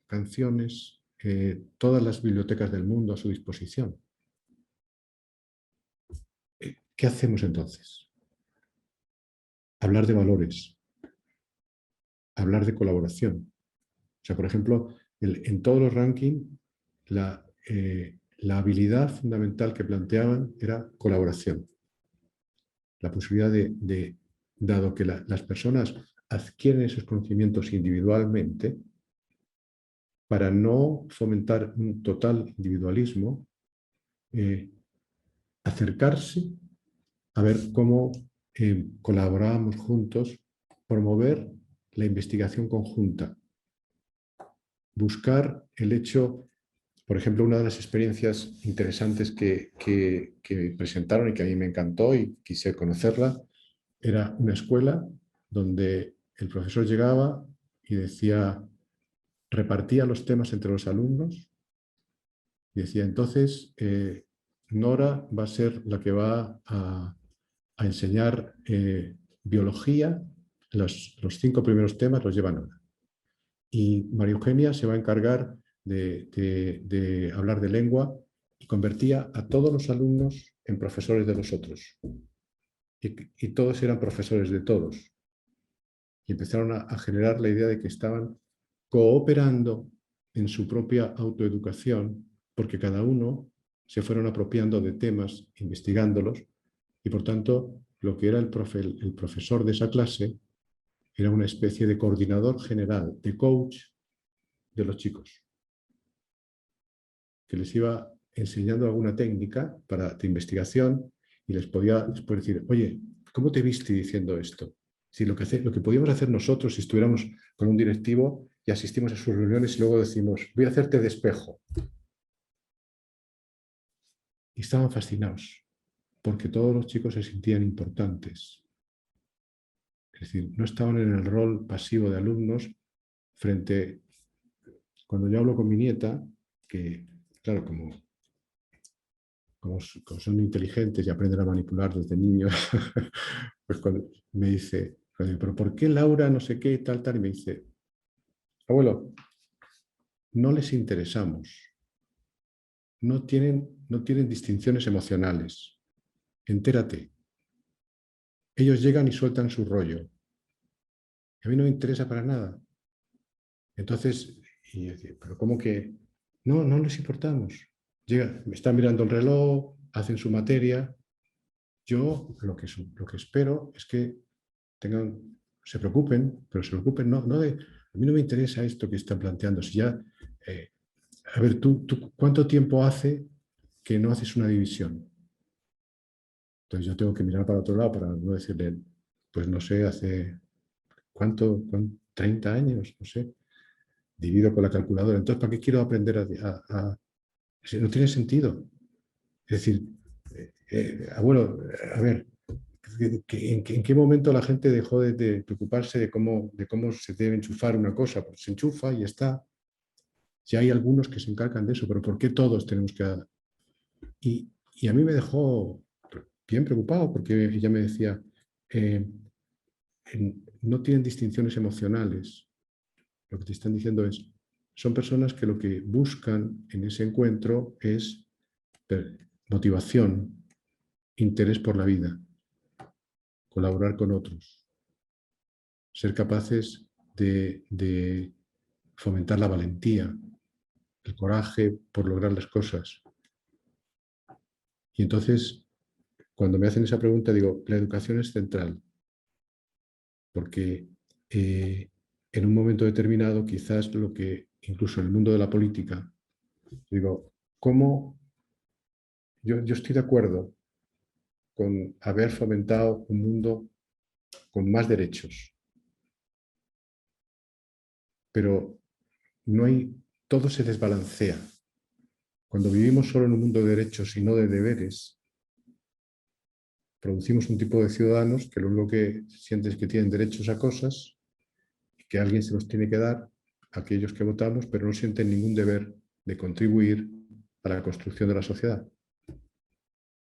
canciones, todas las bibliotecas del mundo a su disposición. ¿Qué hacemos entonces? Hablar de valores, hablar de colaboración. O sea, por ejemplo, en todos los rankings, la habilidad fundamental que planteaban era colaboración. La posibilidad dado que las personas adquieren esos conocimientos individualmente, para no fomentar un total individualismo, acercarse a ver cómo colaborábamos juntos, promover la investigación conjunta, buscar el hecho, por ejemplo, una de las experiencias interesantes que presentaron y que a mí me encantó y quise conocerla, era una escuela donde el profesor llegaba y decía, repartía los temas entre los alumnos y decía, entonces, Nora va a ser la que va a enseñar biología, los 5 primeros temas los lleva Nora. Y María Eugenia se va a encargar de hablar de lengua y convertía a todos los alumnos en profesores de los otros. Y todos eran profesores de todos. Y empezaron a generar la idea de que estaban cooperando en su propia autoeducación, porque cada uno se fueron apropiando de temas, investigándolos, y por tanto lo que era el profesor de esa clase era una especie de coordinador general, de coach de los chicos, que les iba enseñando alguna técnica de investigación y les podía decir, oye, ¿cómo te viste diciendo esto? Si lo que podíamos hacer nosotros si estuviéramos con un directivo y asistimos a sus reuniones y luego decimos, voy a hacerte de espejo. Y estaban fascinados, porque todos los chicos se sentían importantes. Es decir, no estaban en el rol pasivo de alumnos frente... Cuando yo hablo con mi nieta, que claro, como son inteligentes y aprenden a manipular desde niños, pues cuando me dice, pero ¿por qué Laura no sé qué, tal? Y me dice, abuelo, no les interesamos, no tienen distinciones emocionales, entérate. Ellos llegan y sueltan su rollo. A mí no me interesa para nada. Entonces, y yo decía, pero ¿cómo que? No les importamos. Me están mirando el reloj, hacen su materia. Yo lo que espero es que se preocupen, pero se preocupen no de, a mí no me interesa esto que están planteando. Si ya, a ver, ¿tú cuánto tiempo hace que no haces una división? Entonces yo tengo que mirar para otro lado para no decirle, pues no sé, hace ¿cuánto? 30 años, no sé. Divido con la calculadora. Entonces, ¿para qué quiero aprender si no tiene sentido? Es decir, bueno, a ver, ¿en qué momento la gente dejó de preocuparse de cómo se debe enchufar una cosa? Pues se enchufa y está. Si hay algunos que se encargan de eso, pero ¿por qué todos tenemos que...? Y a mí me dejó bien preocupado porque ella me decía, no tienen distinciones emocionales. Lo que te están diciendo es, son personas que lo que buscan en ese encuentro es motivación, interés por la vida, colaborar con otros, ser capaces de fomentar la valentía, el coraje por lograr las cosas. Y entonces, cuando me hacen esa pregunta, digo, la educación es central, porque en un momento determinado, quizás lo que, incluso en el mundo de la política, digo, ¿cómo? Yo estoy de acuerdo con haber fomentado un mundo con más derechos, pero todo se desbalancea. Cuando vivimos solo en un mundo de derechos y no de deberes, producimos un tipo de ciudadanos que lo único que sienten es que tienen derechos a cosas y que alguien se los tiene que dar a aquellos que votamos, pero no sienten ningún deber de contribuir a la construcción de la sociedad.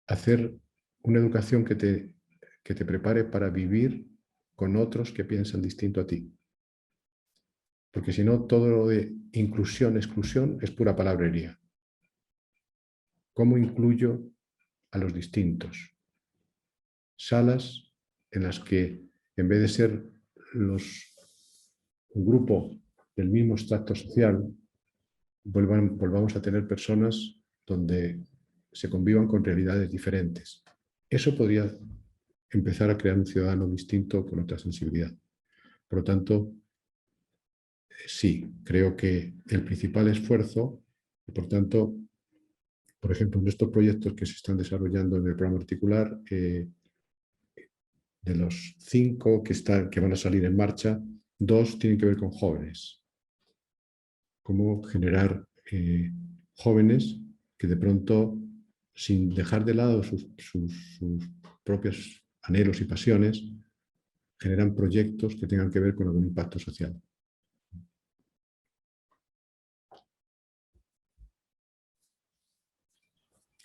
Hacer una educación que te prepare para vivir con otros que piensan distinto a ti. Porque si no, todo lo de inclusión, exclusión es pura palabrería. ¿Cómo incluyo a los distintos? Salas en las que, en vez de ser un grupo del mismo extracto social, volvamos a tener personas donde se convivan con realidades diferentes. Eso podría empezar a crear un ciudadano distinto con otra sensibilidad. Por lo tanto, sí, creo que el principal esfuerzo, y por tanto, por ejemplo, en estos proyectos que se están desarrollando en el programa articular, de los 5 que van a salir en marcha, 2 tienen que ver con jóvenes. Cómo generar jóvenes que de pronto, sin dejar de lado sus propios anhelos y pasiones, generan proyectos que tengan que ver con algún impacto social.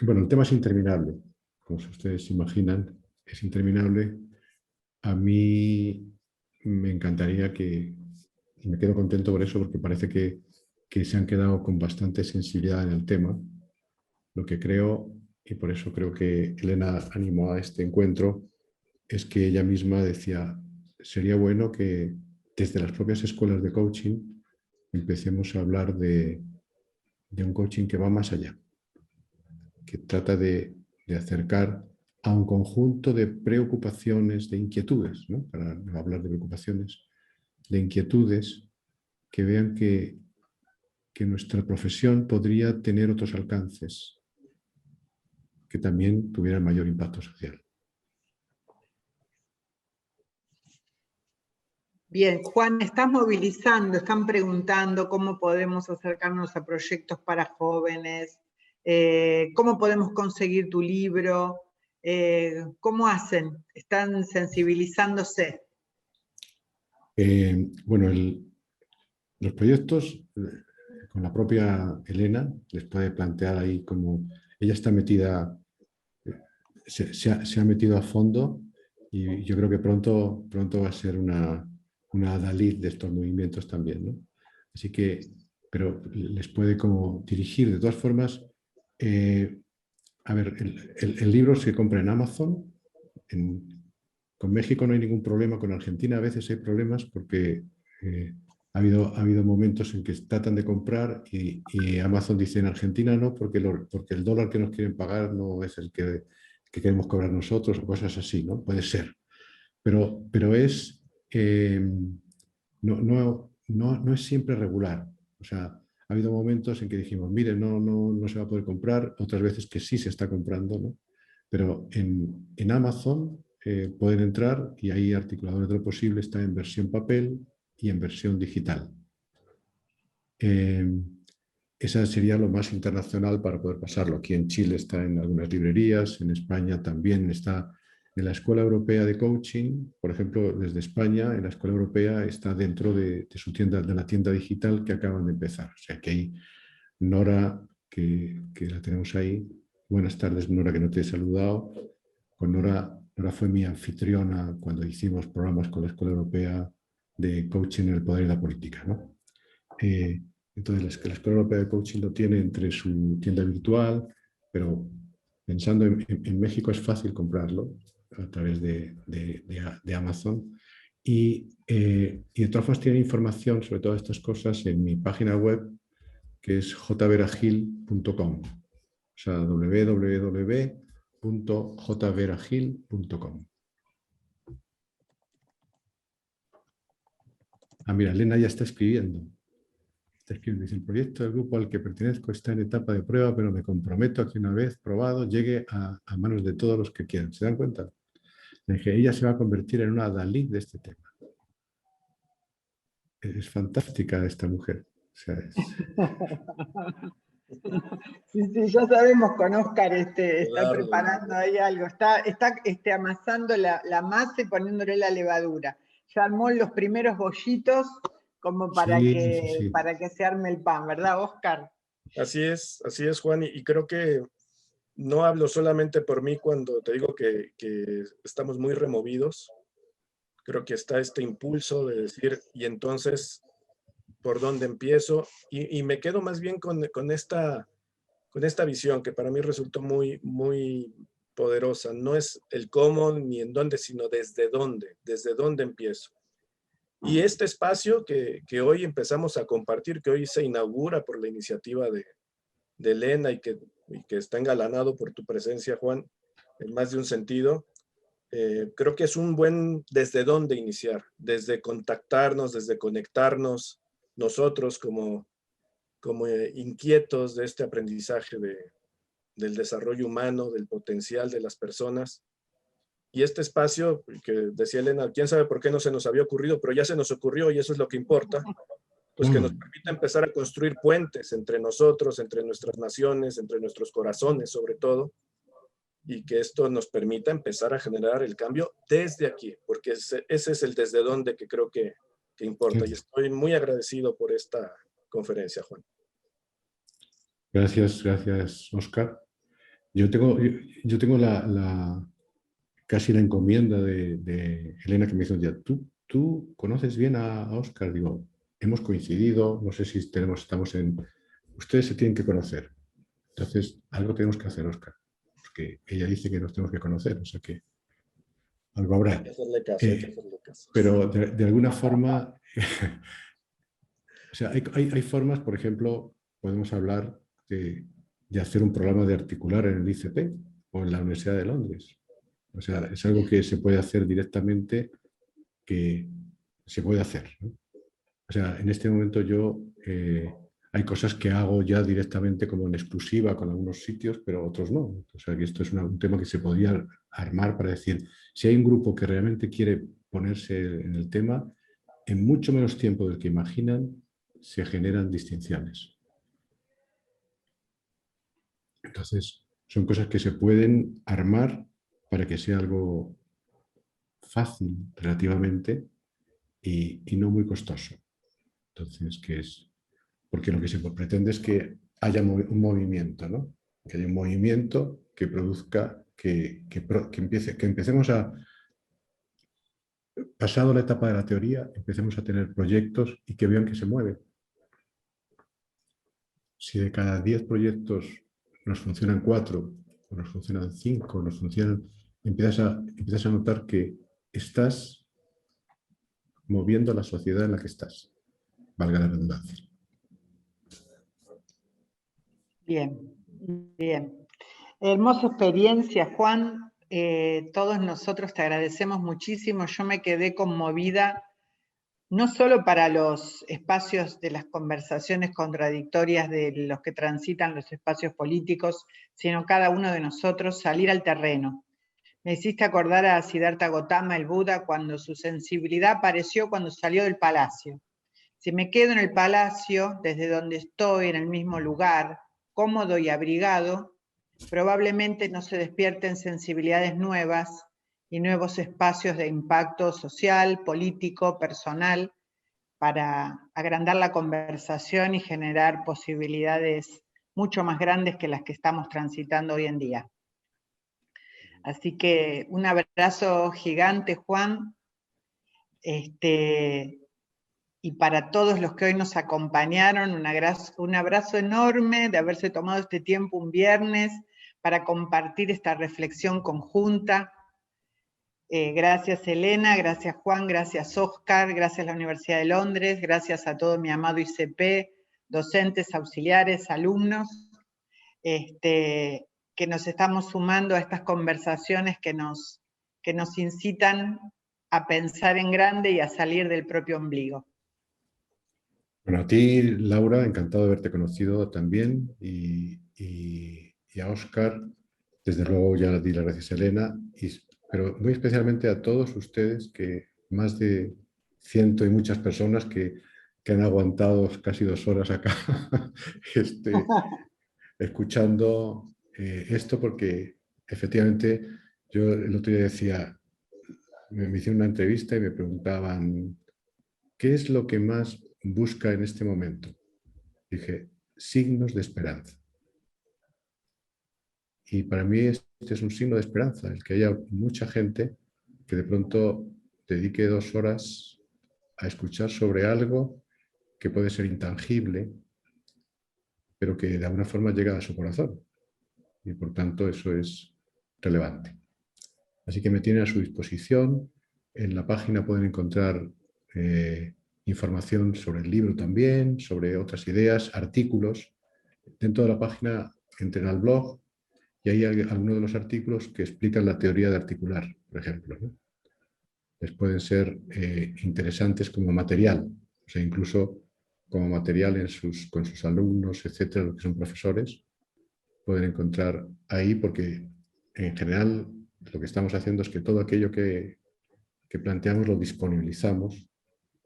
Bueno, el tema es interminable. Como ustedes imaginan, es interminable. A mí me encantaría y me quedo contento por eso, porque parece que se han quedado con bastante sensibilidad en el tema. Lo que creo, y por eso creo que Elena animó a este encuentro, es que ella misma decía, sería bueno que desde las propias escuelas de coaching empecemos a hablar de un coaching que va más allá, que trata de acercar a un conjunto de preocupaciones, de inquietudes, ¿no? Para no hablar de preocupaciones, de inquietudes que vean que nuestra profesión podría tener otros alcances que también tuvieran mayor impacto social. Bien, Juan, estás movilizando, están preguntando cómo podemos acercarnos a proyectos para jóvenes, cómo podemos conseguir tu libro, ¿cómo hacen? ¿Están sensibilizándose? Bueno, los proyectos, con la propia Elena, les puede plantear ahí como ella está metida, se ha metido a fondo y yo creo que pronto va a ser una adalid de estos movimientos también, ¿no? Así que, pero les puede como dirigir. De todas formas, a ver, el libro se compra en Amazon. Con México no hay ningún problema, con Argentina a veces hay problemas porque ha habido momentos en que tratan de comprar y Amazon dice en Argentina no, porque el dólar que nos quieren pagar no es el que queremos cobrar nosotros o cosas así, ¿no? Puede ser. pero es, no es siempre regular. O sea, ha habido momentos en que dijimos, mire, no se va a poder comprar, otras veces que sí se está comprando, ¿no? Pero en Amazon pueden entrar y ahí Articuladores de lo Posible está en versión papel y en versión digital. Esa sería lo más internacional para poder pasarlo. Aquí en Chile está en algunas librerías, en España también está en la Escuela Europea de Coaching, por ejemplo, desde España, en la Escuela Europea está dentro de su tienda, de la tienda digital que acaban de empezar. O sea que hay Nora, que la tenemos ahí. Buenas tardes, Nora, que no te he saludado. Con Nora fue mi anfitriona cuando hicimos programas con la Escuela Europea de Coaching en el Poder y la Política, ¿no? Entonces, la Escuela Europea de Coaching lo tiene entre su tienda virtual, pero pensando en México es fácil comprarlo a través de Amazon. Y de todas formas tiene información sobre todas estas cosas en mi página web, que es jveragil.com. O sea, www.jveragil.com. Ah, mira, Elena ya está escribiendo. Dice, el proyecto del grupo al que pertenezco está en etapa de prueba, pero me comprometo a que una vez probado llegue a manos de todos los que quieran. ¿Se dan cuenta? Le dije, ella se va a convertir en una Dalí de este tema. Es fantástica esta mujer. O sea, Sí, ya sabemos con Oscar, está Claro. preparando ahí algo, está amasando la masa y poniéndole la levadura. Ya armó los primeros bollitos como para que se arme el pan, ¿verdad, Oscar? Así es, Juan, y creo que no hablo solamente por mí cuando te digo que estamos muy removidos. Creo que está este impulso de decir, y entonces, ¿por dónde empiezo? Y me quedo más bien con esta visión que para mí resultó muy, muy poderosa. No es el cómo ni en dónde, sino desde dónde empiezo. Y este espacio que hoy empezamos a compartir, que hoy se inaugura por la iniciativa de Elena y que está engalanado por tu presencia, Juan, en más de un sentido, creo que es un buen desde dónde iniciar, desde contactarnos, desde conectarnos nosotros como inquietos de este aprendizaje del desarrollo humano, del potencial de las personas. Y este espacio, que decía Elena, quién sabe por qué no se nos había ocurrido, pero ya se nos ocurrió y eso es lo que importa, pues que nos permita empezar a construir puentes entre nosotros, entre nuestras naciones, entre nuestros corazones sobre todo, y que esto nos permita empezar a generar el cambio desde aquí, porque ese es el desde dónde que creo que importa. Y estoy muy agradecido por esta conferencia, Juan. Gracias, Oscar. Yo tengo casi la encomienda de Elena que me dijo, ya, ¿tú conoces bien a Oscar? Digo, hemos coincidido, no sé si estamos en... Ustedes se tienen que conocer. Entonces, algo tenemos que hacer, Oscar. Porque ella dice que nos tenemos que conocer, o sea que algo habrá. Hay que hacerle caso, Pero de alguna forma, o sea, hay formas, por ejemplo, podemos hablar de hacer un programa de articular en el ICP o en la Universidad de Londres. O sea, es algo que se puede hacer directamente, que se puede hacer, ¿no? O sea, en este momento yo hay cosas que hago ya directamente como en exclusiva con algunos sitios, pero otros no. O sea, que esto es un tema que se podría armar para decir, si hay un grupo que realmente quiere ponerse en el tema, en mucho menos tiempo del que imaginan, se generan distinciones. Entonces, son cosas que se pueden armar para que sea algo fácil relativamente y no muy costoso. Entonces, ¿qué es? Porque lo que se pretende es que haya un movimiento, ¿no? Que haya un movimiento que produzca, que empecemos a, pasado la etapa de la teoría, empecemos a tener proyectos y que vean que se mueven. Si de cada 10 proyectos nos funcionan 4, o nos funcionan 5, nos funcionan, empiezas a notar que estás moviendo la sociedad en la que estás, valga la redundancia. Bien. Hermosa experiencia, Juan. todos nosotros te agradecemos muchísimo. Yo me quedé conmovida, no solo para los espacios de las conversaciones contradictorias de los que transitan los espacios políticos, sino cada uno de nosotros salir al terreno. Me hiciste acordar a Siddhartha Gautama, el Buda, cuando su sensibilidad apareció cuando salió del palacio. Si me quedo en el palacio, desde donde estoy, en el mismo lugar, cómodo y abrigado, probablemente no se despierten sensibilidades nuevas y nuevos espacios de impacto social, político, personal, para agrandar la conversación y generar posibilidades mucho más grandes que las que estamos transitando hoy en día. Así que un abrazo gigante, Juan, y para todos los que hoy nos acompañaron, un abrazo enorme de haberse tomado este tiempo un viernes para compartir esta reflexión conjunta. Gracias Elena, gracias Juan, gracias Oscar, gracias a la Universidad de Londres, gracias a todo mi amado ICP, docentes, auxiliares, alumnos, que nos estamos sumando a estas conversaciones que nos incitan a pensar en grande y a salir del propio ombligo. Bueno, a ti, Laura, encantado de haberte conocido también, y a Óscar, desde luego ya di las gracias a Elena, pero muy especialmente a todos ustedes, que más de 100 y muchas personas que han aguantado casi 2 horas acá escuchando esto, porque efectivamente yo el otro día decía, me hicieron una entrevista y me preguntaban ¿qué es lo que más busca en este momento? Dije, signos de esperanza. Y para mí este es un signo de esperanza, el que haya mucha gente que de pronto dedique 2 horas a escuchar sobre algo que puede ser intangible, pero que de alguna forma llega a su corazón. Y por tanto eso es relevante. Así que me tienen a su disposición. En la página pueden encontrar información sobre el libro también, sobre otras ideas, artículos. Dentro de la página entren al blog y hay algunos de los artículos que explican la teoría de articular, por ejemplo, ¿no? Les pueden ser interesantes como material, o sea, incluso como material con sus alumnos, etcétera, los que son profesores, pueden encontrar ahí, porque en general lo que estamos haciendo es que todo aquello que planteamos lo disponibilizamos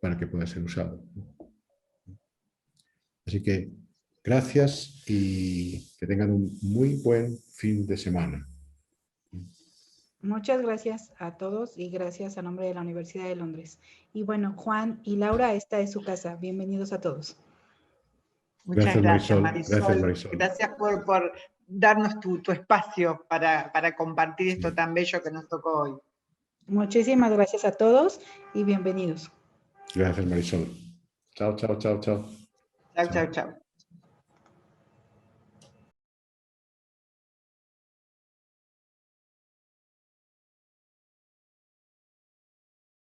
para que pueda ser usado. Así que gracias y que tengan un muy buen fin de semana. Muchas gracias a todos y gracias a nombre de la Universidad de Londres. Y bueno, Juan y Laura, esta es su casa. Bienvenidos a todos. Muchas gracias, Marisol. Gracias, Marisol. Gracias por darnos tu espacio para compartir esto tan bello que nos tocó hoy. Muchísimas gracias a todos y bienvenidos. Gracias, Marisol. Chao, chao, chao, chao. Chao, chao, chao.